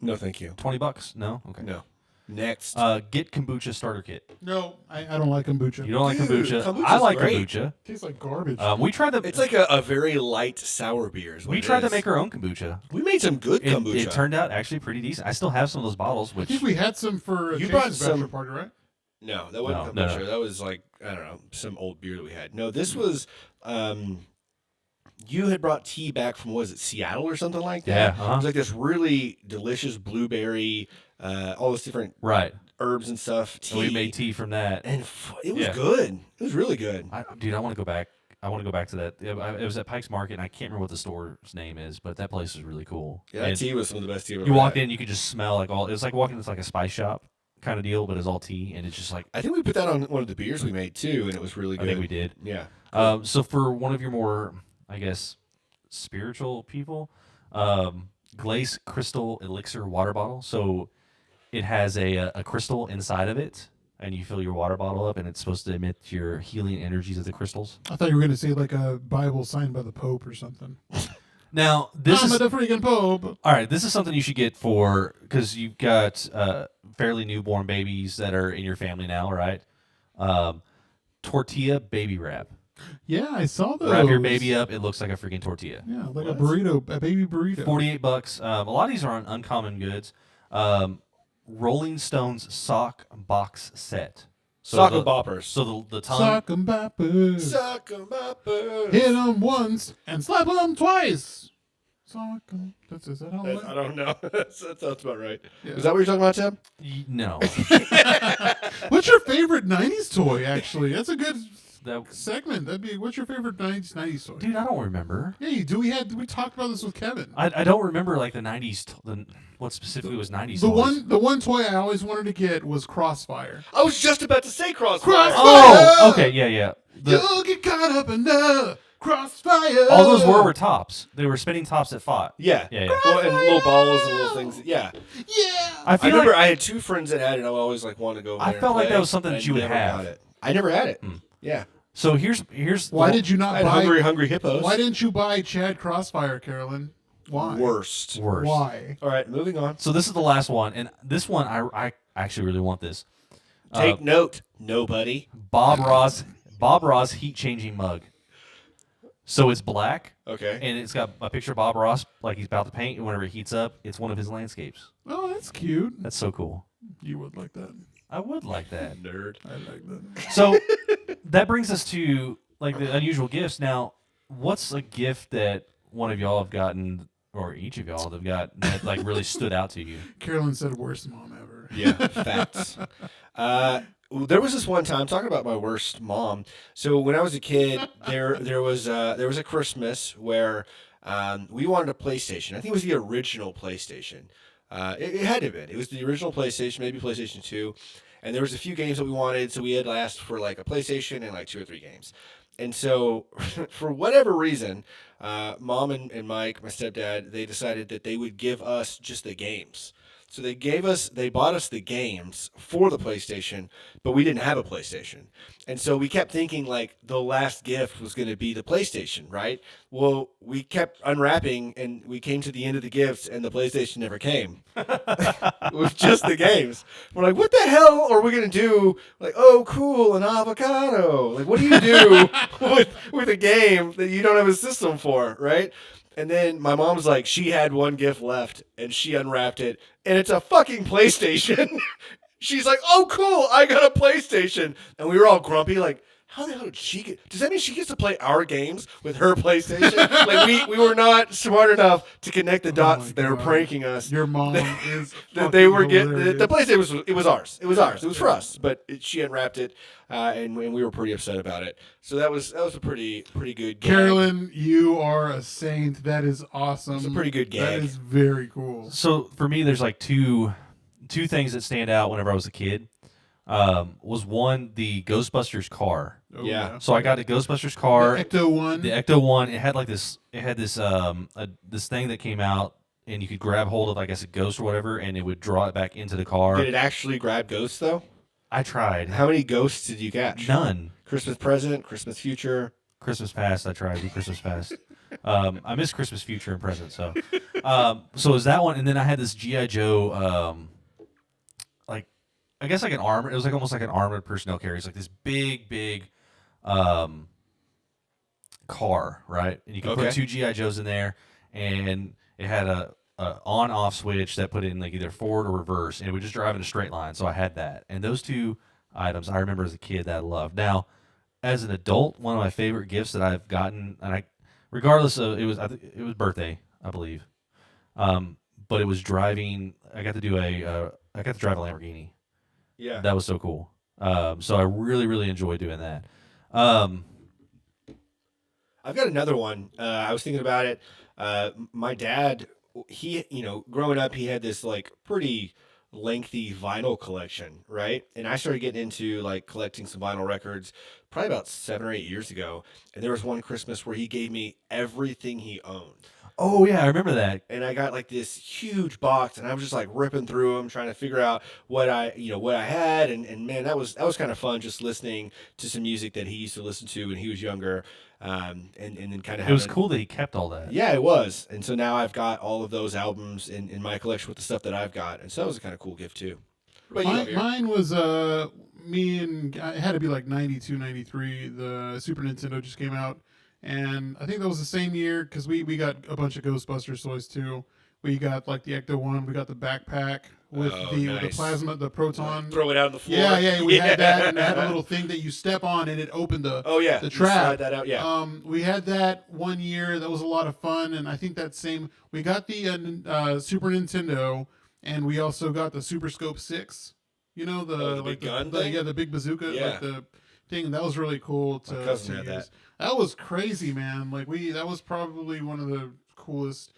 No, thank you. $20? No. Okay. No. Next. Get kombucha starter kit. No, I don't like kombucha. You don't like Dude, kombucha. kombucha's I like great. kombucha. Tastes like garbage. We tried the. It's like a very light sour beer. Is what We it tried to is. make our own kombucha. We made some good kombucha. It turned out actually pretty decent. I still have some of those bottles. I Which think we had some for You Chase's brought bachelor some- party, right? No, that wasn't No, kombucha. no. That was like, I don't know, some old beer that we had. No, this was, you had brought tea back from, was it Seattle or something like that? Yeah, It was like this really delicious blueberry, all those different right. herbs and stuff. Tea. And we made tea from that. And it was Yeah. good. It was really good. Dude, I want to go back. I want to go back to that. It was at Pike's Market, and I can't remember what the store's name is, but that place is really cool. Yeah, that And tea was some of the best tea I've ever you walked had. in, you could just smell like all. It was like walking into like a spice shop kind of deal, but it's all tea, and it's just like I think we put that on one of the beers we made too, and it was really I good. think we did. Yeah. So for one of your more, I guess, spiritual people, Glace Crystal Elixir water bottle. So it has a crystal inside of it, and you fill your water bottle up, and it's supposed to emit your healing energies of the crystals. I thought you were going to say like a Bible signed by the Pope or something. Now this I'm is the freaking Pope. all right. This is something you should get for because you've got fairly newborn babies that are in your family now, right? Tortilla baby wrap. Yeah, I saw those. Wrap your baby up. It looks like a freaking tortilla. Yeah, like a burrito, a baby burrito. $48. A lot of these are on uncommon goods. Rolling Stones sock box set. Sock and boppers. So the tongue. Sock 'em boppers. Sock 'em boppers. Hit 'em once and slap 'em twice. Sock 'em. Is that how I don't know. that sounds about right. Yeah. Is that what you're talking about, Tim? No. What's your favorite 90s toy, actually? That's a good That- segment. That'd be, what's your favorite 90s toy? dude, I don't remember. Yeah, you do. We talked about this with Kevin. I don't remember like the 90s. What specifically was 90s? The toys. one toy I always wanted to get was Crossfire. I was just about to say Crossfire. Crossfire! Oh, okay, yeah. You'll get caught up in the crossfire. All those were tops. They were spinning tops that fought. Yeah. Yeah. Well, and little balls and little things. Yeah. Yeah. I I feel remember like I had two friends that had it. And I always like wanted to go over I there felt and like play, that was something and that I you would never have. got it. I never had it. Yeah. so. Here's Why did you I not had buy? hungry hippos. Why didn't you buy Chad Crossfire, Carolyn? Why? Worst. worse? Why? All right, moving on. So this is the last one, and this one I actually really want this. Take note, nobody. Bob Ross heat changing mug. So it's black, Okay. and it's got a picture of Bob Ross like he's about to paint, and whenever it heats up, it's one of his landscapes. Oh, that's cute. That's so cool. You would like that. I would like that. Nerd. I like that. So that brings us to like the unusual gifts. Now, what's a gift that one of y'all have gotten, or each of y'all have got that like really stood out to you? Carolyn said, "Worst mom ever." Yeah, facts. There was this one time talking about my worst mom. So when I was a kid, there was a Christmas where we wanted a PlayStation. I think it was the original PlayStation. It had to have been. It was the original PlayStation, maybe PlayStation 2. And there was a few games that we wanted, so we had asked for like a PlayStation and like 2 or 3 games. And so, for whatever reason, Mom and Mike, my stepdad, they decided that they would give us just the games. So they bought us the games for the PlayStation, but we didn't have a PlayStation. And so we kept thinking like the last gift was going to be the PlayStation, right? Well, we kept unwrapping and we came to the end of the gifts and the PlayStation never came. It was just the games. We're like, what the hell are we going to do? Like, oh, cool, an avocado. Like, what do you do with a game that you don't have a system for, right? And then my mom's like, she had one gift left, and she unwrapped it, and it's a fucking PlayStation. She's like, oh, cool, I got a PlayStation. And we were all grumpy, like, how the hell did she get? Does that mean she gets to play our games with her PlayStation? Like, we were not smart enough to connect the dots that they were God. pranking us. Your mom is That they were fucking getting the hilarious. PlayStation it was ours. It was ours. It was for us. But she unwrapped it, and we were pretty upset about it. So that was a pretty good gag. Carolyn, you are a saint. That is awesome. It's a pretty good That gag. is very cool. So for me, there's like two things that stand out whenever I was a kid. Was one the Ghostbusters car. Oh, Yeah. So I got a Ghostbusters car. The Ecto one. The Ecto one, it had like this. It had this this thing that came out, and you could grab hold of, I guess, a ghost or whatever, and it would draw it back into the car. Did it actually grab ghosts though? I tried. How many ghosts did you catch? None. Christmas present, Christmas future. Christmas past. I tried. Do Christmas past. I miss Christmas future and present. So, so it was that one, and then I had this GI Joe, like I guess like an armor. It was like almost like an armored personnel carrier. It's like this big um, car, right? And you can put 2 GI Joes in there, and it had a on-off switch that put it in like either forward or reverse, and it would just drive in a straight line. So I had that, and those two items I remember as a kid that I loved. Now, as an adult, one of my favorite gifts that I've gotten, and regardless of it was birthday, I believe, but it was driving. I got to drive a Lamborghini. Yeah. That was so cool. So I really enjoyed doing that. Um, I've got another one. I was thinking about it. My dad, growing up, he had this like pretty lengthy vinyl collection, right? And I started getting into like collecting some vinyl records probably about 7 or 8 years ago. And there was one Christmas where he gave me everything he owned. oh yeah, I remember that. And I got like this huge box, and I was just like ripping through them, trying to figure out what I had, and man, that was kind of fun, just listening to some music that he used to listen to when he was younger, and then kind of It was cool that he kept all that. Yeah, it was, and so now I've got all of those albums in my collection with the stuff that I've got, and so that was a kind of cool gift too. What about you, Javier? Mine was me and it had to be like 92, 93. The Super Nintendo just came out. And I think that was the same year because we got a bunch of Ghostbusters toys too. We got like the Ecto one. We got the backpack with with the plasma, the proton. Throw it out on the floor. Yeah. We had that, and it had a little thing that you step on, and it opened the the trap. Slide that out. Yeah. We had that one year. That was a lot of fun, and I think that same. We got the Super Nintendo, and we also got the Super Scope 6. You know the big gun thing? the big bazooka, Yeah. like the thing. That was really cool to, My cousin to had use. that. That was crazy, man. Like that was probably one of the coolest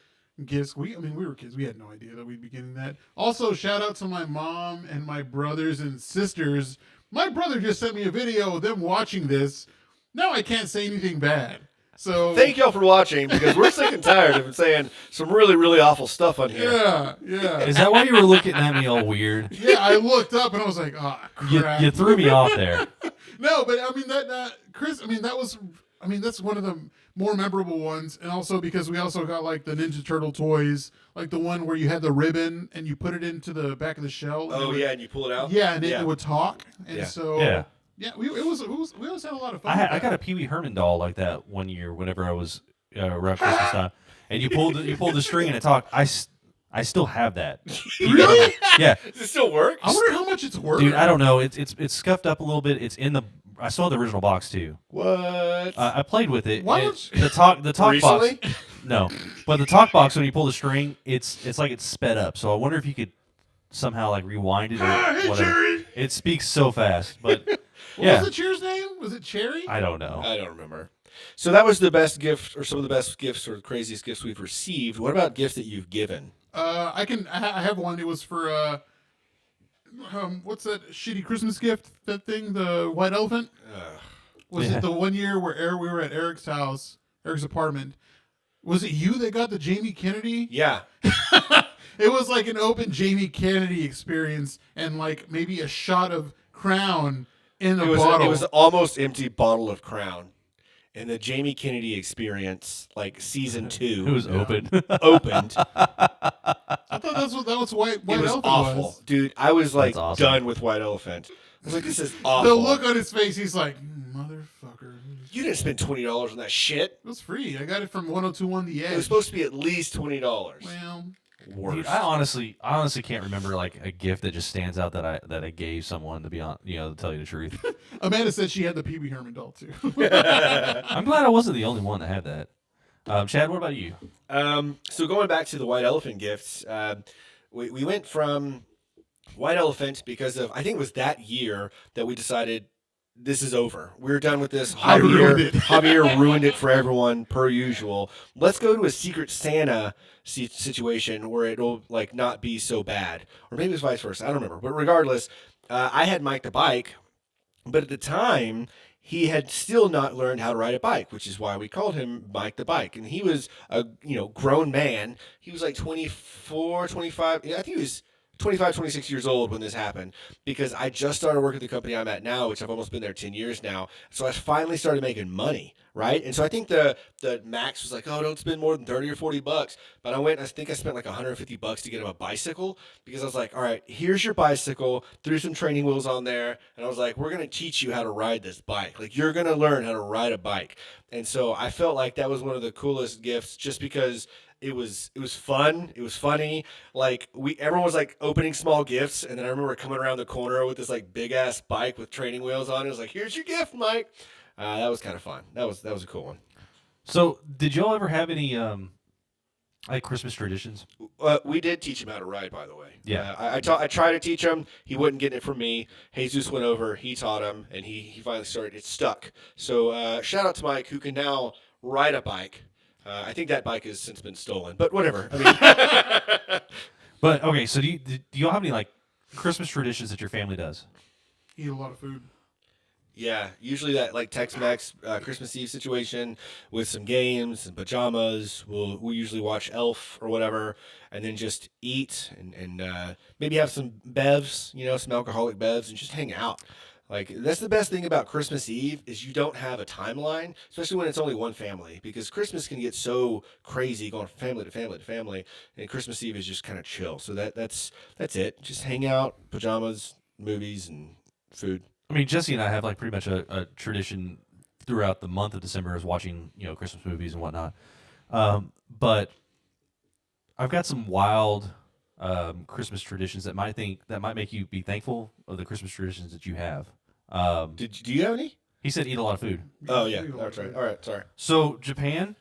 gifts. We were kids. We had no idea that we'd be getting that. Also, shout out to my mom and my brothers and sisters. My brother just sent me a video of them watching this. Now I can't say anything bad. So Thank y'all for watching, because we're sick and tired of saying some really, really awful stuff on here. Yeah. Is that why you were looking at me all weird? Yeah, I looked up and I was like, oh, crap. You threw me off there. No, but I mean Chris. That's one of the more memorable ones, and also because we also got like the Ninja Turtle toys, like the one where you had the ribbon and you put it into the back of the shell. And you pull it out. Yeah, and it would talk, and so we always had a lot of fun. I got a Pee Wee Herman doll like that one year whenever I was around Christmas time, and you pulled the string and it talked. I still have that. Really? Yeah. Does it still work? I wonder how much it's worth. Dude, I don't know. It's scuffed up a little bit. It's in the. I saw the original box too. What? I played with it. Why the talk Recently? box. No, but the talk box, when you pull the string, it's like it's sped up. So I wonder if you could somehow like rewind it or Hey, whatever. Cherry! It speaks so fast, but What yeah, was the cheer's name? Was it Cherry? I don't know. I don't remember. So that was the best gift, or some of the best gifts, or the craziest gifts we've received. What about gifts that you've given? I have one. It was for what's that shitty Christmas gift? That thing, the white elephant. Was it the one year where we were at Eric's house, Eric's apartment? Was it you that got the Jamie Kennedy? Yeah. It was like an open Jamie Kennedy experience, and like maybe a shot of Crown in a bottle. It was an almost empty bottle of Crown. And the Jamie Kennedy experience, like season 2, It was open. opened. I thought that was white It was elephant awful, was. dude. I was like That's awesome. done with White Elephant. I was like, this is awful. The look on his face, he's like, motherfucker. You didn't spend $20 on that shit. It was free. I got it from 102.1 The Edge. It was supposed to be at least $20. Well, Worse. Dude, I honestly can't remember like a gift that just stands out that I gave someone, to be on, to tell you the truth. Amanda said she had the Pee Wee Herman doll too. I'm glad I wasn't the only one that had that. Chad, what about you? So going back to the White Elephant gifts, we went from White Elephant because of, I think it was that year that we decided this is over. We're done with this. I ruined it. Javier ruined it for everyone per usual. Let's go to a Secret Santa situation where it'll like not be so bad, or maybe it's vice versa. I don't remember. But regardless, I had Mike the bike, but at the time he had still not learned how to ride a bike, which is why we called him Mike the bike. And he was a grown man. He was like 24, 25. I think he was 25, 26 years old when this happened, because I just started working at the company I'm at now, which I've almost been there 10 years now. So I finally started making money, right? And so I think the max was like, oh, don't spend more than 30 or 40 bucks. But I went, I think I spent like 150 bucks to get him a bicycle, because I was like, all right, here's your bicycle, threw some training wheels on there. And I was like, we're going to teach you how to ride this bike. Like, you're going to learn how to ride a bike. And so I felt like that was one of the coolest gifts, just because it was fun. It was funny. Like, everyone was like opening small gifts, and then I remember coming around the corner with this like big ass bike with training wheels on it. It was like, here's your gift, Mike. That was kind of fun. That was a cool one. So, did y'all ever have any like Christmas traditions? We did teach him how to ride, by the way. Yeah. I tried to teach him. He wouldn't get it from me. Jesus went over. He taught him, and he finally started. It stuck. So shout out to Mike, who can now ride a bike. I think that bike has since been stolen, but whatever. I mean, But okay, so do y'all have any like Christmas traditions that your family does? Eat a lot of food. yeah, usually that like Tex-Mex Christmas Eve situation with some games and pajamas. We'll usually watch Elf or whatever, and then just eat and maybe have some bevs, some alcoholic bevs, and just hang out. Like, that's the best thing about Christmas Eve, is you don't have a timeline, especially when it's only one family, because Christmas can get so crazy going from family to family to family, and Christmas Eve is just kind of chill. So that's it. Just hang out, pajamas, movies, and food. I mean, Jesse and I have like pretty much a tradition throughout the month of December is watching Christmas movies and whatnot. But I've got some wild Christmas traditions that might make you be thankful of the Christmas traditions that you have. Do you have any? He said eat a lot of food. Oh yeah, that's right. All right, sorry. So Japan,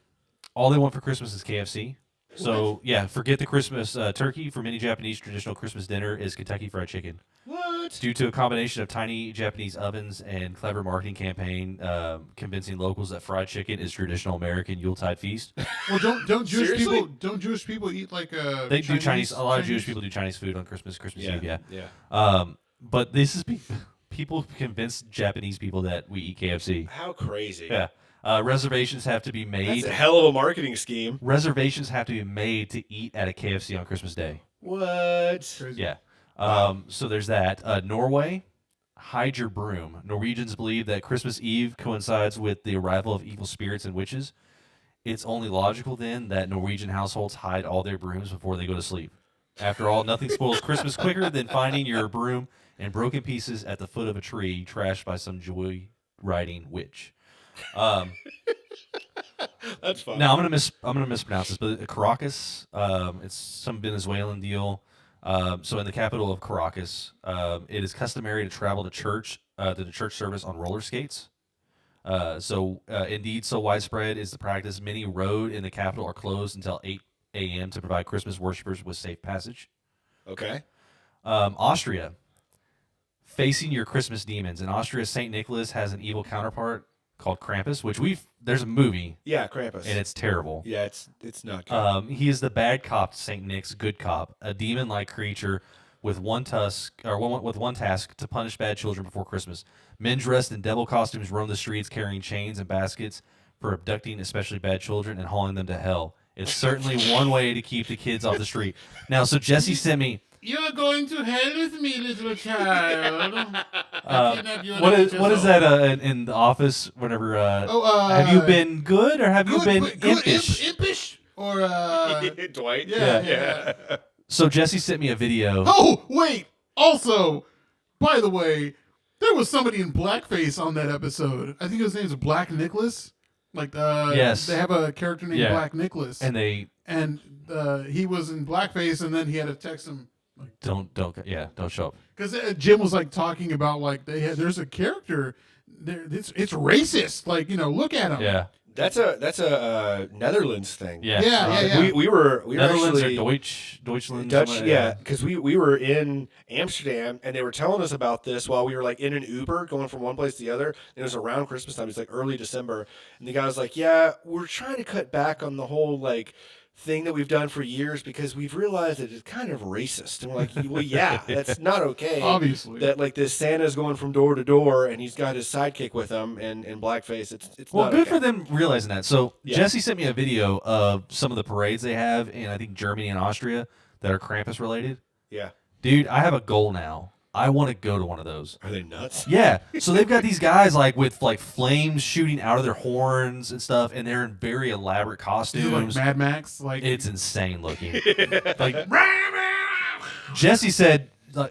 all they want for Christmas is KFC. So yeah, forget the Christmas turkey. For many Japanese, traditional Christmas dinner is Kentucky Fried Chicken. What? Due to a combination of tiny Japanese ovens and clever marketing campaign, convincing locals that fried chicken is traditional American Yuletide feast. Well, don't Jewish Seriously? Jewish people eat like They do Chinese. A lot of Jewish people do Chinese food on Christmas Eve. Yeah. Yeah. But this is people convince Japanese people that we eat KFC. How crazy. Yeah. Reservations have to be made. That's a hell of a marketing scheme. Reservations have to be made to eat at a KFC on Christmas Day. What? Crazy. Yeah. So there's that. Norway, hide your broom. Norwegians believe that Christmas Eve coincides with the arrival of evil spirits and witches. It's only logical then that Norwegian households hide all their brooms before they go to sleep. After all, nothing spoils Christmas quicker than finding your broom in broken pieces at the foot of a tree, trashed by some joy-riding witch. That's fun. Now I'm gonna mispronounce this, but Caracas, it's some Venezuelan deal. So in the capital of Caracas, it is customary to travel to the church service on roller skates. Indeed, so widespread is the practice. Many roads in the capital are closed until 8 a.m. to provide Christmas worshipers with safe passage. Okay. Austria, facing your Christmas demons. In Austria, Saint Nicholas has an evil counterpart called Krampus, which there's a movie. Yeah, Krampus. And it's terrible. Yeah, it's not good. He is the bad cop to Saint Nick's good cop, a demon-like creature with one task to punish bad children before Christmas. Men dressed in devil costumes roam the streets carrying chains and baskets for abducting especially bad children and hauling them to hell. It's certainly one way to keep the kids off the street. Now, so Jesse sent me. You're going to hell with me, little child. What is that in the office? Whenever have you been good or have you been impish? Impish or Dwight. Yeah. So Jesse sent me a video. Oh wait! Also, by the way, there was somebody in blackface on that episode. I think his name's Black Nicholas. Yes, they have a character named Black Nicholas, and he was in blackface, and then he had to text him. Don't show up. Because Jim was talking about there's a character there. It's racist. Look at him. Yeah, that's a Netherlands thing. Yeah. We were Netherlands actually or Deutschland. Dutch. Yeah, because we were in Amsterdam and they were telling us about this while we were in an Uber going from one place to the other. And it was around Christmas time. It's early December, and the guy was like, "Yeah, we're trying to cut back on the whole thing that we've done for years because we've realized that it's kind of racist." And we're like, well, yeah, that's not okay. Obviously. That this Santa's going from door to door and he's got his sidekick with him and in blackface. It's well, not good okay. for them realizing that. So Yeah. Jesse sent me a video of some of the parades they have in, I think, Germany and Austria that are Krampus related. Yeah. Dude, I have a goal now. I want to go to one of those. Are they nuts? Yeah. So they've got these guys like with like flames shooting out of their horns and stuff, and they're in very elaborate Dude, costumes. like Mad Max, like It's insane looking. Like Jessie said,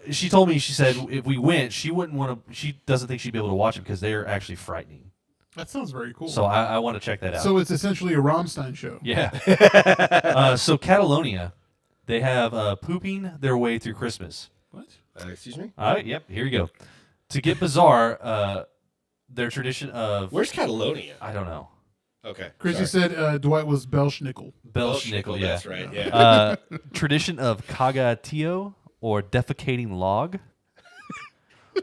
she told me, she said if we went, she wouldn't want to. She doesn't think she'd be able to watch it because they're actually frightening. that sounds very cool. So I want to check that out. So it's essentially a Rammstein show. Yeah. So Catalonia, they have pooping their way through Christmas. What? Excuse me? All right, yep, here you go. To get bizarre, their tradition of... Where's Catalonia? I don't know. Okay. Chrissy sorry. said Dwight was Belschnickel. Belschnickel, yeah. That's right, yeah. Tradition of cagatio, or defecating log.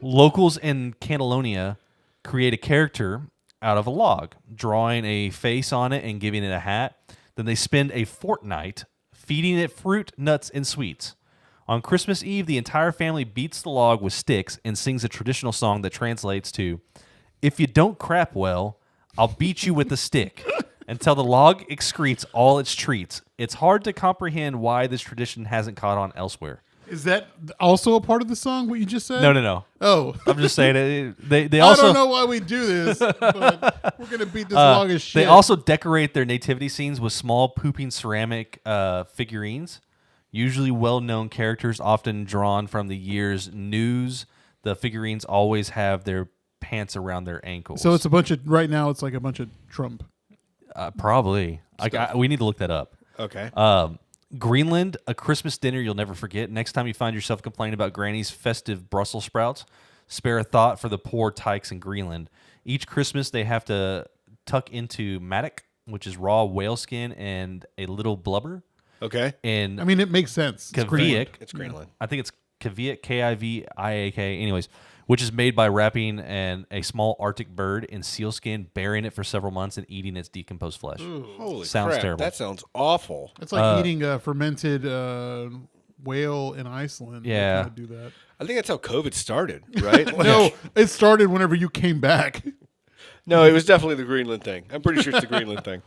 Locals in Catalonia create a character out of a log, drawing a face on it and giving it a hat. Then they spend a fortnight feeding it fruit, nuts, and sweets. On Christmas Eve, the entire family beats the log with sticks and sings a traditional song that translates to, "If you don't crap well, I'll beat you with a stick," until the log excretes all its treats. It's hard to comprehend why this tradition hasn't caught on elsewhere. Is that also a part of the song, what you just said? No. Oh. I'm just saying it. They also, I don't know why we do this, but we're going to beat this log as shit. They also decorate their nativity scenes with small pooping ceramic figurines, usually well-known characters, often drawn from the year's news. The figurines always have their pants around their ankles. So it's a bunch of, right now it's like a bunch of Trump. Probably. We need to look that up. Okay. Greenland, a Christmas dinner you'll never forget. Next time you find yourself complaining about Granny's festive Brussels sprouts, spare a thought for the poor tykes in Greenland. Each Christmas, they have to tuck into mattock, which is raw whale skin, and a little blubber. Okay. And I mean, it makes sense. It's Kviak, It's Greenland. I think it's Kviak, Kiviak. Anyways, which is made by wrapping a small Arctic bird in sealskin, burying it for several months, and eating its decomposed flesh. Holy Sounds crap. terrible. That sounds awful. It's like eating a fermented whale in Iceland. They Yeah. kinda do that. I think that's how COVID started, right? No, it started whenever you came back. No, it was definitely the Greenland thing. I'm pretty sure it's the Greenland thing.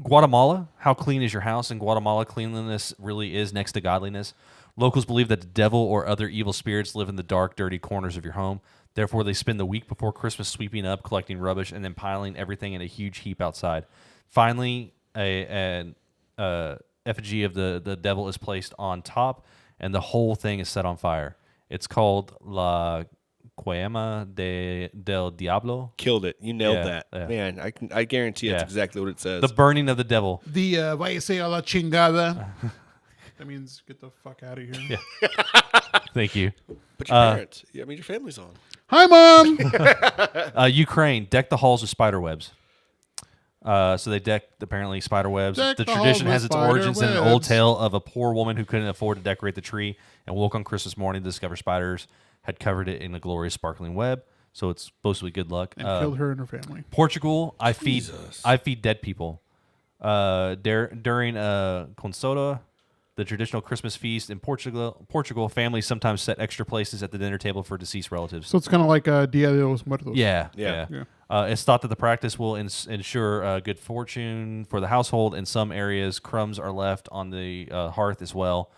Guatemala, how clean is your house? In Guatemala, cleanliness really is next to godliness. Locals believe that the devil or other evil spirits live in the dark, dirty corners of your home. Therefore, they spend the week before Christmas sweeping up, collecting rubbish, and then piling everything in a huge heap outside. Finally, an effigy of the devil is placed on top, and the whole thing is set on fire. It's called La Quema del Diablo. Killed it. You nailed Yeah, that. yeah. Man, I guarantee that's Yeah. exactly what it says. The burning of the devil. The váyase a la chingada. That means get the fuck out of here. Thank you. But your parents. Yeah, I mean, your family's on. Hi, Mom. Ukraine, deck the halls with spider webs. So they decked, apparently, spider webs. Deck The the tradition halls has with its spider origins in an old webs. tale of a poor woman who couldn't afford to decorate the tree and woke on Christmas morning to discover spiders had covered it in a glorious sparkling web. So it's supposed to be good luck. And killed her and her family. Portugal, I feed dead people. During Consola, the traditional Christmas feast in Portugal, families sometimes set extra places at the dinner table for deceased relatives. So it's kind of like Dia de los Muertos. Yeah. Yeah. It's thought that the practice will ensure good fortune for the household. In some areas, crumbs are left on the hearth as well.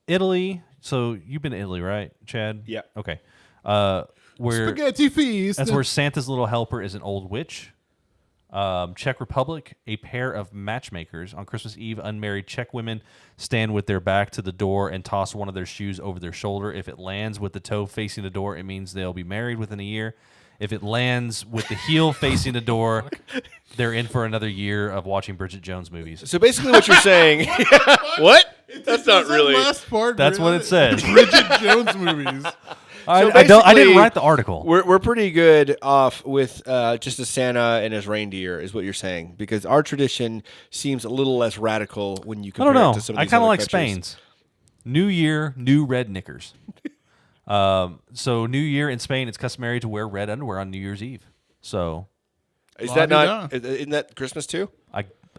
Italy. So you've been to Italy, right, Chad? Yeah. Okay. Where Spaghetti feast. that's where Santa's little helper is an old witch. Czech Republic, a pair of matchmakers on Christmas Eve. Unmarried Czech women stand with their back to the door and toss one of their shoes over their shoulder. If it lands with the toe facing the door, it means they'll be married within a year. If it lands with the heel facing the door, they're in for another year of watching Bridget Jones movies. So basically what you're saying... What? That's not really... Last part, That's what it says. Bridget Jones movies. I didn't basically, write the article. We're pretty good off with just a Santa and his reindeer, is what you're saying, because our tradition seems a little less radical when you I compare don't know. it to some of I these kind of other like countries. Spain's. New Year, new red knickers. So New Year in Spain, it's customary to wear red underwear on New Year's Eve. So Is that not? La-di-da. Isn't that Christmas too?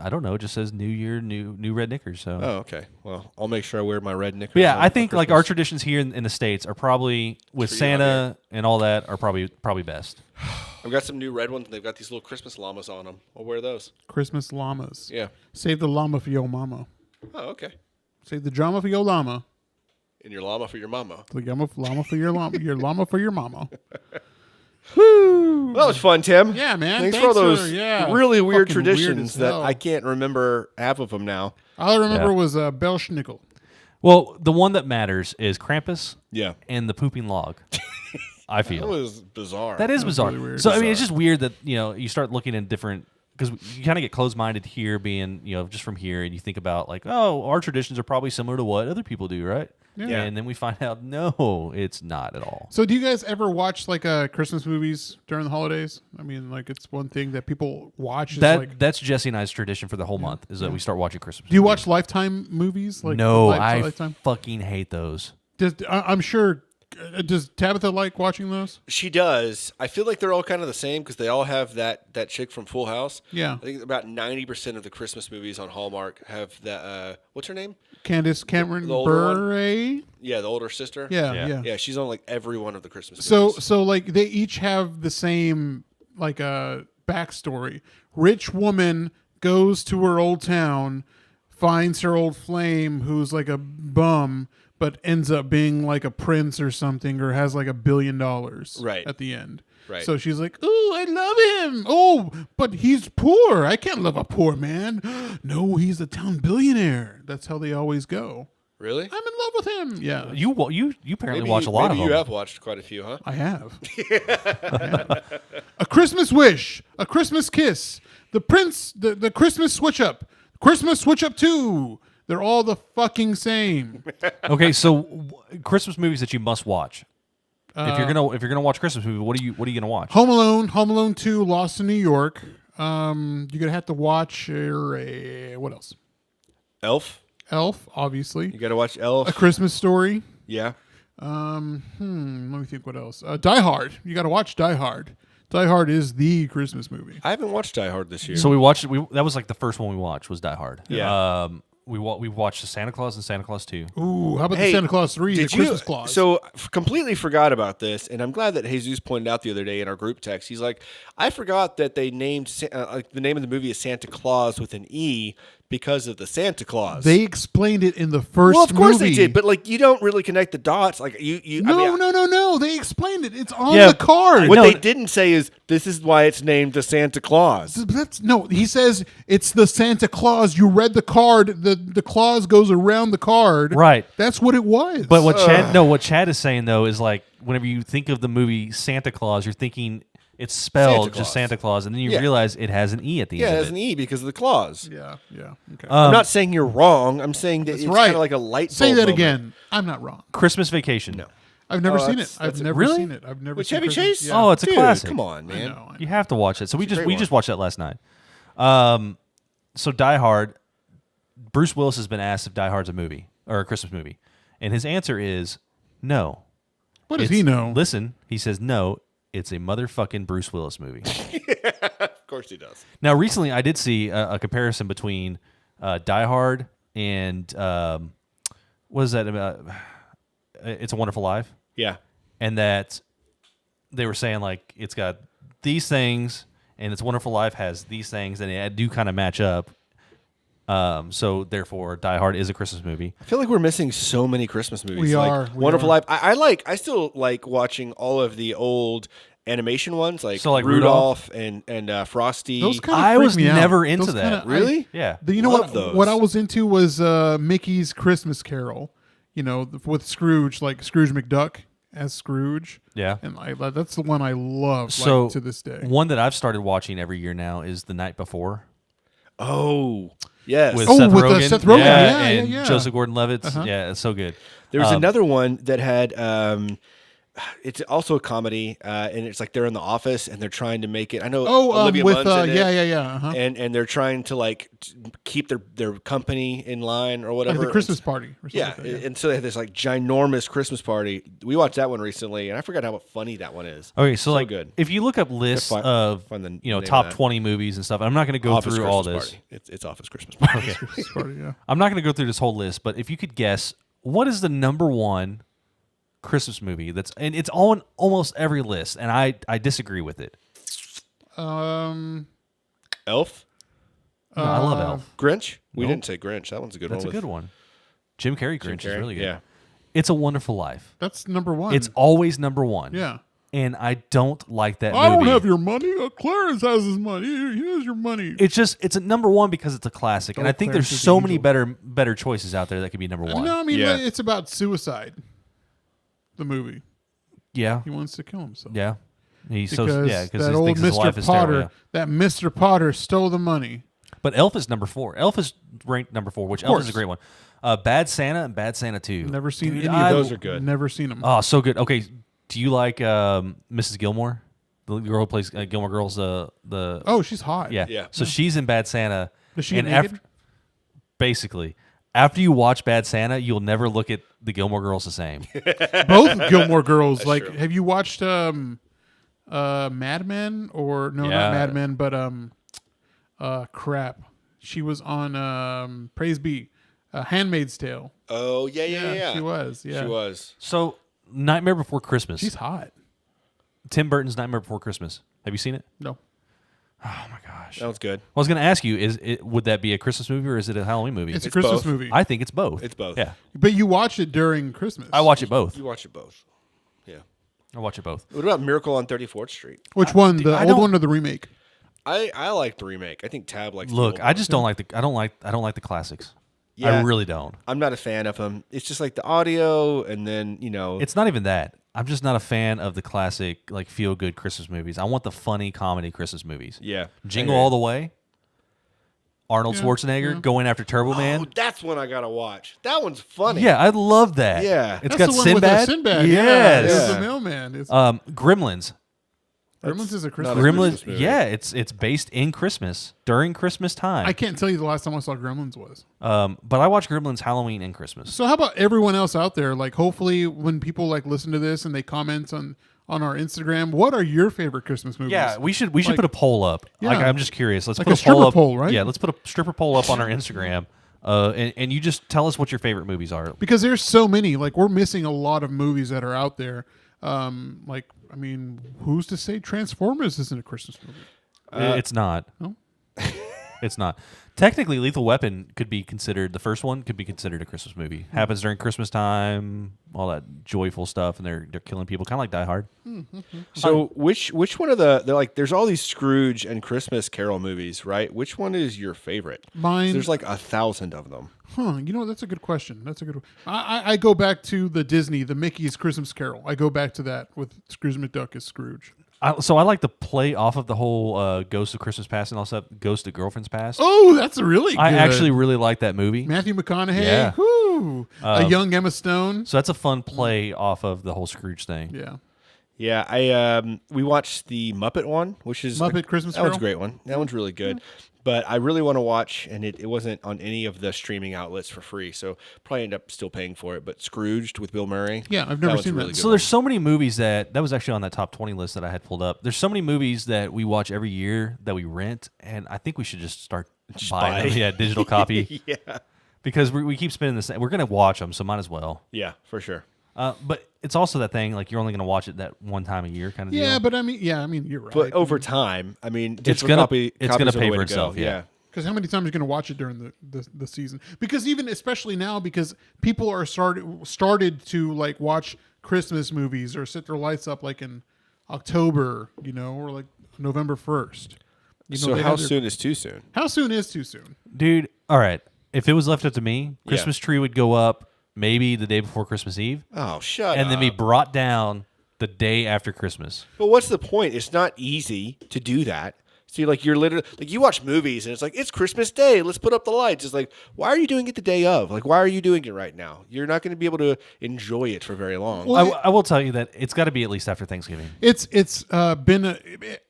I don't know. It just says New Year, new red knickers. So Oh, okay. Well, I'll make sure I wear my red knickers. But yeah, on I think like our Christmas. traditions here in the States are probably with Tree out Santa and all that are probably best. I've got some new red ones. And they've got these little Christmas llamas on them. I'll wear those. Christmas llamas. Yeah. Save the llama for your mama. Oh, okay. Save the drama for your llama. And your llama for your mama. The llama for your llama, your llama for your mama. Well, that was fun, Tim. Yeah, man. Thanks for all those really weird Fucking weird traditions as that hell. I can't remember half of them now. All I remember Yeah. was Belschnickel. Well, the one that matters is Krampus Yeah. and the pooping log. I That feel was bizarre. that is bizarre. really weird. So I mean, it's just weird that you start looking in different because you kind of get closed-minded here, being just from here, and you think about like, oh, our traditions are probably similar to what other people do, right? Yeah. And then we find out, no, it's not at all. So do you guys ever watch like Christmas movies during the holidays? I mean, like it's one thing that people watch. Is like, That's Jesse and I's tradition for the whole month is that we start watching Christmas. do you movies. watch Lifetime movies? Like No, Lifetime? fucking hate those. I'm sure. Does Tabitha like watching those? She does. I feel like they're all kind of the same because they all have that chick from Full House. Yeah. I think about 90% of the Christmas movies on Hallmark have that. What's her name? Candace Cameron The older one? Bure. Yeah, the older sister. Yeah. Yeah, she's on like every one of the Christmas So movies. like they each have the same like backstory. Rich woman goes to her old town, finds her old flame who's like a bum, but ends up being like a prince or something, or has like $1 billion Right. at the end. Right. So she's like, "Oh, I love him. Oh, but he's poor. I can't love a poor man. No, he's a town billionaire." That's how they always go. Really? I'm in love with him. Yeah, You apparently Maybe watch a lot of maybe them. you have watched quite a few, huh? I have. A Christmas wish, a Christmas kiss, the prince, the Christmas switch up, Christmas switch up 2. They're all the fucking same. Okay, so Christmas movies that you must watch. If you're gonna watch Christmas movie, what are you gonna watch? Home Alone 2, Lost in New York. You're gonna have to watch what else? Elf. Elf, obviously. You got to watch Elf. A Christmas Story. Yeah. Let me think what else. Die Hard. You got to watch Die Hard. Die Hard is the Christmas movie. I haven't watched Die Hard this year. So we watched. That was like the first one we watched was Die Hard. Yeah. We watched Santa Claus and Santa Claus 2. Ooh, how about Hey, the Santa Claus 3, the Did Christmas Claus? So completely forgot about this, and I'm glad that Jesus pointed out the other day in our group text. He's like, I forgot that they named like the name of the movie is Santa Claus with an E because of the Santa Claus. They explained it in the first well, of course movie. they did, but like you don't really connect the dots. Like you. No. They explained it. It's on Yeah, the card. What No. they didn't say is this is why it's named the Santa Claus. He says it's the Santa Claus. You read the card. The clause goes around the card. Right. That's what it was. But what Chad is saying though is like whenever you think of the movie Santa Claus, you're thinking it's spelled Santa just Claus. Santa Claus, and then you Yeah. realize it has an E at the Yeah, end it of has it. an E because of the clause. Yeah. Okay. I'm not saying you're wrong. I'm saying that it's right. kind of like a light bulb Say that moment. again. I'm not wrong. Christmas Vacation. No. I've never Oh, seen it. that's- I've that's- never really? seen it. I've never With seen Chevy Christmas- Chase? Yeah. Oh, it's a Dude, classic. Come on, I man. know. You have to watch it. So we a great just one. watched that last night. So Die Hard. Bruce Willis has been asked if Die Hard's a movie or a Christmas movie, and his answer is no. What does he know? Listen, he says no. It's a motherfucking Bruce Willis movie. Of course he does. Now, recently, I did see a comparison between Die Hard and what is that about? It's a Wonderful Life, Yeah. and that they were saying like it's got these things, and It's a Wonderful Life has these things, and they do kind of match up. So therefore, Die Hard is a Christmas movie. I feel like we're missing so many Christmas movies. We like are. Wonderful Life. I still like watching all of the old animation ones, like, So, like Rudolph and Frosty. Those kind of I was freak me out. never into Those that. kinda- Really? Yeah. You know Love what? those. What I was into was Mickey's Christmas Carol. You know, with Scrooge, like Scrooge McDuck as Scrooge. Yeah. And that's the one I love So like, to this day. one that I've started watching every year now is The Night Before. Oh, yes. With Oh, Seth with, Rogen. Seth Rogen. Yeah, and yeah. Joseph Gordon-Levitt. Uh-huh. Yeah, it's so good. There was another one that had. It's also a comedy, and it's like they're in the office and they're trying to make it. I know. Olivia with Munn's in it, yeah. Uh-huh. and they're trying to like keep their company in line or whatever. Like the Christmas party. Or something Yeah, like that, and so they have this like ginormous Christmas party. We watched that one recently, and I forgot how funny that one is. Okay, so like good. if you look up lists Find- of find the name top of that. 20 movies and stuff, I'm not going to go Office through all Christmas this. Party. It's Office Christmas Party. Christmas party, yeah. I'm not going to go through this whole list, but if you could guess, what is the number one Christmas movie and it's on almost every list, and I disagree with it. Elf, No, I love Elf. Grinch. We Nope. didn't say Grinch. That one's a good That's a one. good one. Jim Carrey Grinch is Carrey? really good. Yeah. It's a Wonderful Life. That's number one. It's always number one. Yeah. And I don't like that I movie. don't have your money. Clarence has his money. Here's your money. It's a number one because it's a classic, and I think Clarence there's is so the many angel. better choices out there that could be number one. No, I mean Yeah. it's about suicide. The movie. Yeah, He wants to kill himself. yeah. He's Because because that he old thinks his life Mr. is Potter, terrible. Yeah. that Mr. Potter stole the money. But Elf is number 4. Elf is ranked number 4, which Elf is a great one. Bad Santa and Bad Santa 2. Never seen Dude, any I- of those are good. Never seen them. Oh, so good. Okay, do you like Mrs. Gilmore? The girl who plays Gilmore Girls. The Oh, she's hot. yeah. Yeah. So she's in Bad Santa. Does she get and naked? basically, after you watch Bad Santa, you'll never look at the Gilmore Girls the same. Both Gilmore Girls. Like, true. have you watched Mad Men or no, Yeah. not Mad Men, but crap. She was on Praise Be, Handmaid's Tale. Oh yeah. She was. Yeah, She was. So, Nightmare Before Christmas. She's hot. Tim Burton's Nightmare Before Christmas. Have you seen it? No, Oh my gosh. That was good. I was going to ask you: would that be a Christmas movie or is it a Halloween movie? it's a It's Christmas both. movie. I think it's both. It's both. Yeah, But you watch it during Christmas. I watch it both. You watch it both. Yeah. I watch it both. What about Miracle on 34th Street? Which one? The I old don't- one or the remake? I like the remake. I think Tab likes. the Look, old I one. just don't like I don't like the classics. I Yeah. really don't. I'm not a fan of them. It's just like the audio, and then It's not even that. I'm just not a fan of the classic, like feel good Christmas movies. I want the funny comedy Christmas movies. yeah. Jingle All the Way. Arnold Schwarzenegger going after Turbo Man. Oh, that's one I gotta watch. That one's funny. Yeah, I love that. Yeah. it's That's got the one Sinbad. with Sinbad. Yes. It's Yeah. the mailman. It's, Gremlins. Gremlins is a Christmas. not a movie. Christmas Gremlins. movie. Yeah, it's based in Christmas during Christmas time. I can't tell you the last time I saw Gremlins was. But I watch Gremlins Halloween and Christmas. So how about everyone else out there? Like, hopefully, when people like listen to this and they comment on our Instagram, what are your favorite Christmas movies? Yeah, we should Like- put a poll up. Yeah. Like, I'm just curious. Let's Like put a a stripper poll up. poll, right? Yeah, let's put a stripper poll up on our Instagram. And you just tell us what your favorite movies are. Because there's so many. Like, we're missing a lot of movies that are out there. Like, I mean, who's to say Transformers isn't a Christmas movie? It's not. No? It's not. Technically, Lethal Weapon could be considered, the first one could be considered a Christmas movie. Happens during Christmas time, all that joyful stuff, and they're killing people, kind of like Die Hard. So which one of they're like there's all these Scrooge and Christmas Carol movies, right? Which one is your favorite? Mine. There's like 1,000 of them. Huh? You know, that's a good question. That's a good. I go back to the Disney, the Mickey's Christmas Carol. I go back to that with Scrooge McDuck as Scrooge. So I like to play off of the whole Ghost of Christmas Past and also Ghost of Girlfriend's Past. Oh, that's a really good. I actually really like that movie. Matthew McConaughey. Yeah. Whoo. A young Emma Stone. So that's a fun play off of the whole Scrooge thing. Yeah. Yeah, we watched the Muppet one, which is Muppet Christmas That one's a Carol? great one. That one's really good. But I really want to watch, and it wasn't on any of the streaming outlets for free, so probably end up still paying for it. But Scrooged with Bill Murray. Yeah, I've never one's seen a that. really good So there's so many movies that was actually on that top 20 list that I had pulled up. There's so many movies that we watch every year that we rent, and I think we should just start buying buy. them. Yeah, digital copy. Yeah, Because we keep spending this. We're going to watch them, so might as well. yeah, for sure. But it's also that thing, like you're only going to watch it that one time a year kind of deal. Yeah, but I mean, you're right. But over time, I mean, It's digital gonna- copy, it's copies gonna are the pay way for to go. itself, yeah. Because how many times are you going to watch it during the season? Because even especially now, because people are started to like watch Christmas movies or set their lights up like in October, or like November 1st. So how soon is too soon? How soon is too soon? Dude, all right. If it was left up to me, Christmas tree would go up maybe the day before Christmas Eve, Oh, shut and up. then be brought down the day after Christmas. But what's the point? It's not easy to do that. See, like you're literally like you watch movies and it's like it's Christmas Day. Let's put up the lights. It's like why are you doing it the day of? Like why are you doing it right now? You're not going to be able to enjoy it for very long. Well, I will tell you that it's got to be at least after Thanksgiving. It's been.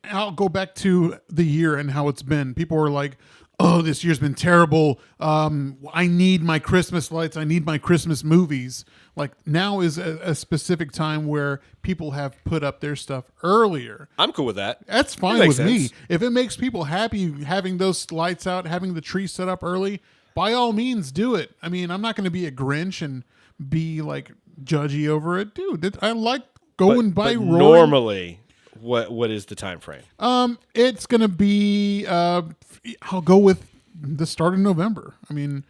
I'll go back to the year and how it's been. People are like, "Oh, this year's been terrible. I need my Christmas lights. I need my Christmas movies." Like now is a specific time where people have put up their stuff earlier. I'm cool with that. That's fine makes with me. sense. If it makes people happy having those lights out, having the tree set up early, by all means, do it. I mean, I'm not going to be a Grinch and be like judgy over it, dude. I like going by But roaring. normally, what is the time frame? It's gonna be. I'll go with the start of November. I mean,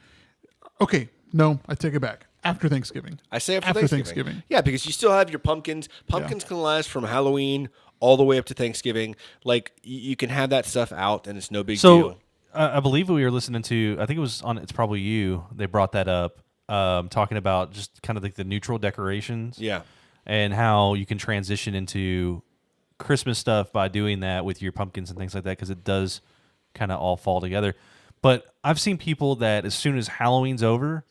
okay, no, I take it back. After Thanksgiving. I say after After Thanksgiving. Thanksgiving. Yeah, because you still have your pumpkins. Pumpkins can last from Halloween all the way up to Thanksgiving. Like you can have that stuff out, and it's no big deal. I believe we were listening to. I think it was on. It's probably you. They brought that up, talking about just kind of like the neutral decorations. Yeah, and how you can transition into Christmas stuff by doing that with your pumpkins and things like that, because it does kind of all fall together. But I've seen people that as soon as Halloween's over,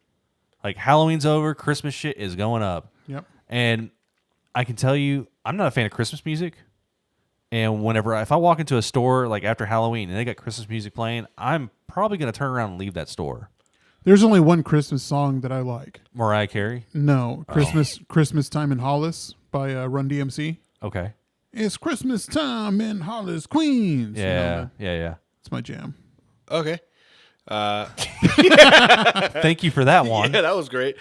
Christmas shit is going up. Yep. And I can tell you, I'm not a fan of Christmas music. And if I walk into a store like after Halloween and they got Christmas music playing, I'm probably going to turn around and leave that store. There's only one Christmas song that I like. Mariah Carey? No, Christmas Time in Hollis by Run DMC. Okay. It's Christmas time in Hollis, Queens. Yeah. It's my jam. okay. Thank you for that one. Yeah, that was great.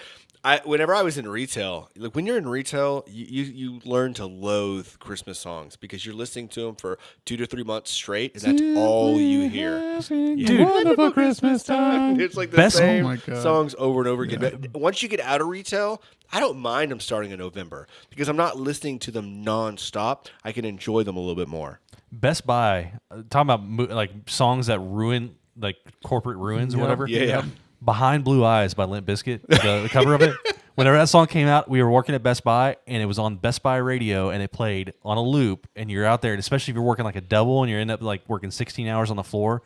Whenever I was in retail, like when you're in retail, you learn to loathe Christmas songs because you're listening to them for 2 to 3 months straight, and that's all you hear. Dude, wonderful Christmas time. It's like the Best- same Oh my God. songs over and over again. But once you get out of retail, I don't mind them starting in November because I'm not listening to them nonstop. I can enjoy them a little bit more. Best Buy, talking about like songs that ruin, like corporate ruins or whatever. Yeah. Behind Blue Eyes by Limp Bizkit, the cover of it. Whenever that song came out, we were working at Best Buy, and it was on Best Buy radio, and it played on a loop, and you're out there, and especially if you're working like a double, and you end up like working 16 hours on the floor,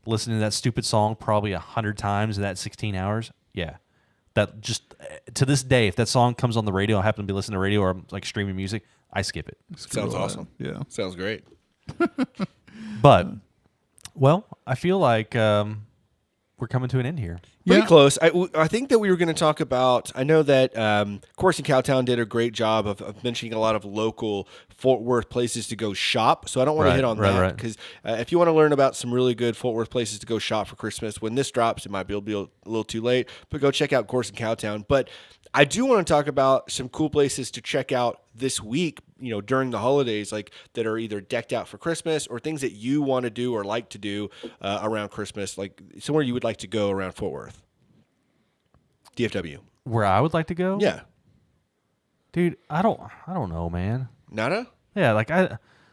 listening to that stupid song probably 100 times in that 16 hours. Yeah. That just, to this day, if that song comes on the radio, I happen to be listening to radio or I'm like streaming music, I skip it. Sounds awesome. Yeah. Sounds great. But, well, I feel like we're coming to an end here. Pretty Yeah. close. I think that we were going to talk about. I know that Course and Cowtown did a great job of mentioning a lot of local Fort Worth places to go shop. So I don't want to hit on that because if you want to learn about some really good Fort Worth places to go shop for Christmas, when this drops, it might be a little too late. But go check out Course and Cowtown. But I do want to talk about some cool places to check out this week. You know, during the holidays, like that are either decked out for Christmas or things that you want to do or like to do around Christmas, like somewhere you would like to go around Fort Worth. DFW. Where I would like to go? Yeah. Dude, I don't know, man. Nada? Yeah,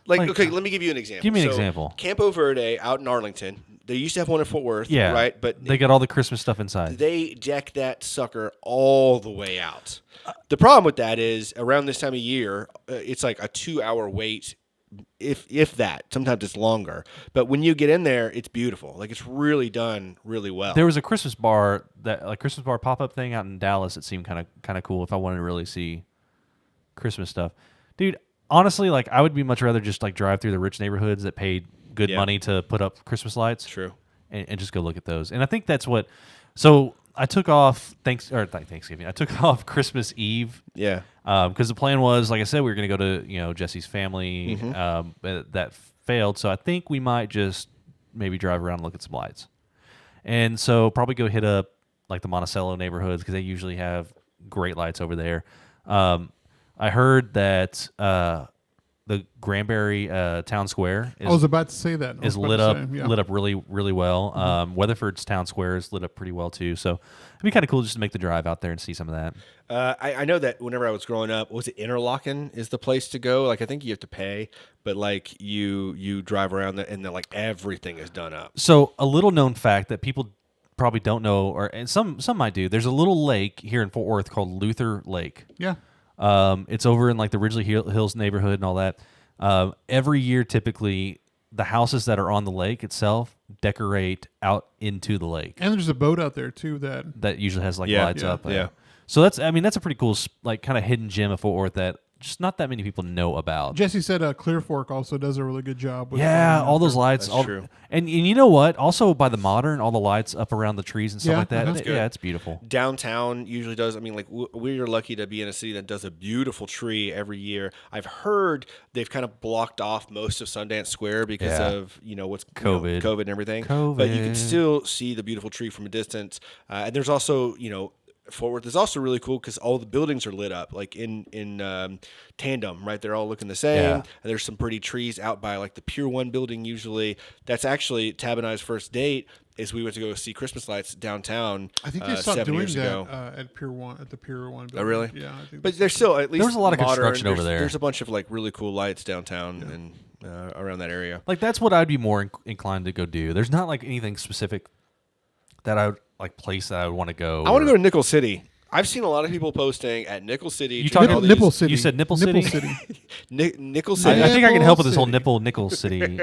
Okay, let me give you an example. Give me an example. Campo Verde out in Arlington. They used to have one in Fort Worth, Yeah. right? But they got all the Christmas stuff inside. they deck that sucker all the way out. The problem with that is around this time of year, it's like a 2-hour wait, if that. Sometimes it's longer. But when you get in there, it's beautiful. Like it's really done really well. There was a Christmas bar pop-up thing out in Dallas that seemed kind of cool if I wanted to really see Christmas stuff. Dude, honestly, like I would be much rather just like drive through the rich neighborhoods that paid good money to put up Christmas lights. True. And just go look at those. And I think that's what. So I took off Thanksgiving. I took off Christmas Eve. Yeah. Because the plan was, like I said, we were going to go to Jesse's family. That failed, so I think we might just maybe drive around and look at some lights. And so probably go hit up like the Monticello neighborhoods because they usually have great lights over there. I heard that the Granbury Town Square I was about to say that. is lit up really, really well. Weatherford's Town Square is lit up pretty well too. So it'd be kind of cool just to make the drive out there and see some of that. I know that whenever I was growing up, was it Interlaken is the place to go? Like I think you have to pay, but like you drive around there and then like everything is done up. So a little known fact that people probably don't know, and some might do. There's a little lake here in Fort Worth called Luther Lake. Yeah. It's over in like the Ridgely Hills neighborhood and all that. Every year, typically, the houses that are on the lake itself decorate out into the lake. And there's a boat out there too that Usually has like lights yeah, up. yeah. So that's a pretty cool like kind of hidden gem of Fort Worth that just not that many people know about. Jesse said Clear Fork also does a really good job with All those lights. That's true. And you know what? Also by the Modern, all the lights up around the trees and stuff Yeah, like that. that's good. Yeah, it's beautiful. Downtown usually does. I mean, like we're lucky to be in a city that does a beautiful tree every year. I've heard they've kind of blocked off most of Sundance Square because of what's COVID. COVID and everything. COVID. But you can still see the beautiful tree from a distance. And there's also Fort Worth is also really cool because all the buildings are lit up like in tandem, right? They're all looking the same. Yeah. And there's some pretty trees out by like the Pier 1 building usually. That's actually Tab and I's first date is we went to go see Christmas lights downtown. I think they stopped 7 doing years that ago. at Pier 1 at the Pier 1 building. Oh, really? Yeah, I think But there's still at least There was a lot of modern. construction over there. There's a bunch of like really cool lights downtown and around that area. Like that's what I'd be more inclined to go do. There's not like anything specific that I would like place that I would want to go. I want to go to Nickel City. I've seen a lot of people posting at Nickel City. You doing talking all these- Nipple City. You said Nipple Nipple City? Nickel I, City. I think I can help with this whole City. Nickel City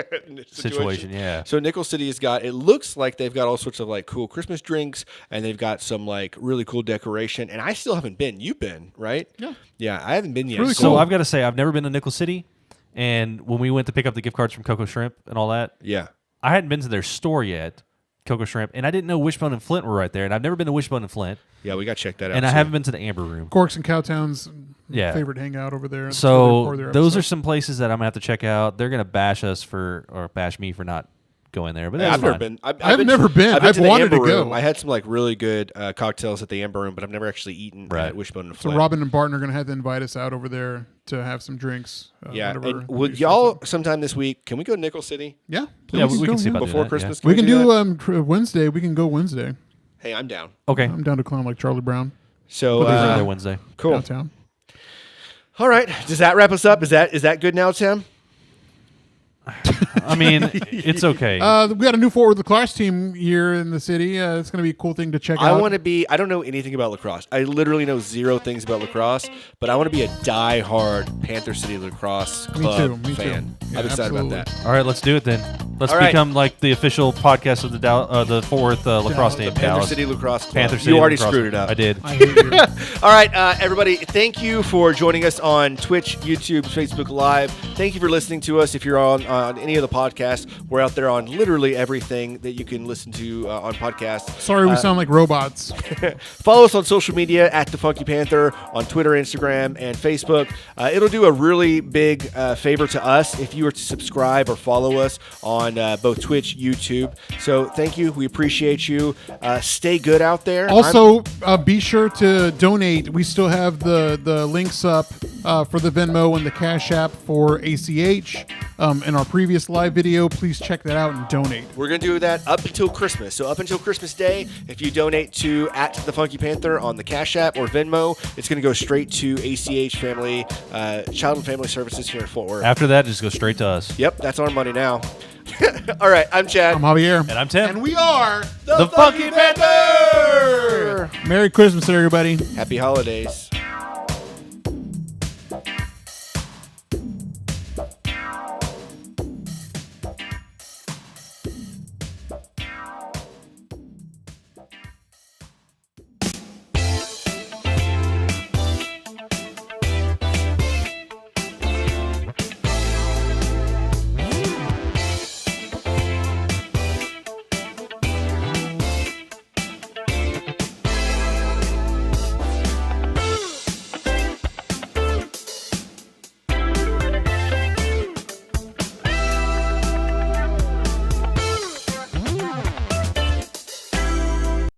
situation. Yeah. So Nickel City has got. It looks like they've got all sorts of like cool Christmas drinks, and they've got some like really cool decoration. And I still haven't been. You've been, right? Yeah. Yeah, I haven't been yet. really So cool. I've got to say I've never been to Nickel City, and when we went to pick up the gift cards from Coco Shrimp and all that, Yeah. I hadn't been to their store yet, Coco Shrimp, and I didn't know Wishbone and Flint were right there, and I've never been to Wishbone and Flint, Yeah, we got to check that out. and I too. haven't been to the Amber Room. Corks and Cowtown's Yeah. favorite hangout over there. So those are some places that I'm gonna have to check out. They're gonna bash us or bash me for not going there, but that's I've never fine. been. I've never been. I've I've to the wanted to Amber go. Room. I had some like really good cocktails at the Amber Room, but I've never actually eaten Right. at Wishbone and So Flint. Robin and Barton are going to have to invite us out over there to have some drinks. Yeah, whenever and we would do y'all something. sometime this week? Can we go to Nickel City? Yeah, Yeah, please we go can see ahead. about Before that, Christmas? yeah. We can do do that? Wednesday. We can go Wednesday. Hey, I'm down. Okay, I'm down to clown like Charlie Brown So we'll be right there Wednesday. cool. downtown. All right. Does that wrap us up? Is that good now, Tim? I mean, it's okay. We got a new Fort Worth lacrosse team here in the city. It's going to be a cool thing to check I out. want to be. I don't know anything about lacrosse. I literally know zero things about lacrosse, but I want to be a die-hard Panther City lacrosse club Me too. fan. Yeah, I'm excited absolutely. about that. All right, let's do it then. Let's All right. become like the official podcast of the Fort Worth lacrosse team. Panther Dallas. City Lacrosse Club. Panther City You already lacrosse. screwed it up. I did. I hate you. All right, everybody, thank you for joining us on Twitch, YouTube, Facebook Live. Thank you for listening to us. If you're on any of the podcasts, we're out there on literally everything that you can listen to on podcasts. Sorry, we sound like robots. Follow us on social media at The Funky Panther on Twitter, Instagram, and Facebook. It'll do a really big favor to us if you were to subscribe or follow us on both Twitch, YouTube. So thank you. We appreciate you. Stay good out there. Also, be sure to donate. We still have the links up for the Venmo and the Cash App for ACH. In our previous live video, please check that out and donate. We're going to do that up until Christmas. So up until Christmas Day, if you donate to at The Funky Panther on the Cash App or Venmo, it's going to go straight to ACH Family, Child and Family Services here in Fort Worth. After that, just go straight to us. Yep, that's our money now. All right, I'm Chad. I'm Javier. And I'm Tim. And we are The Funky Panther! Merry Christmas, everybody. Happy holidays.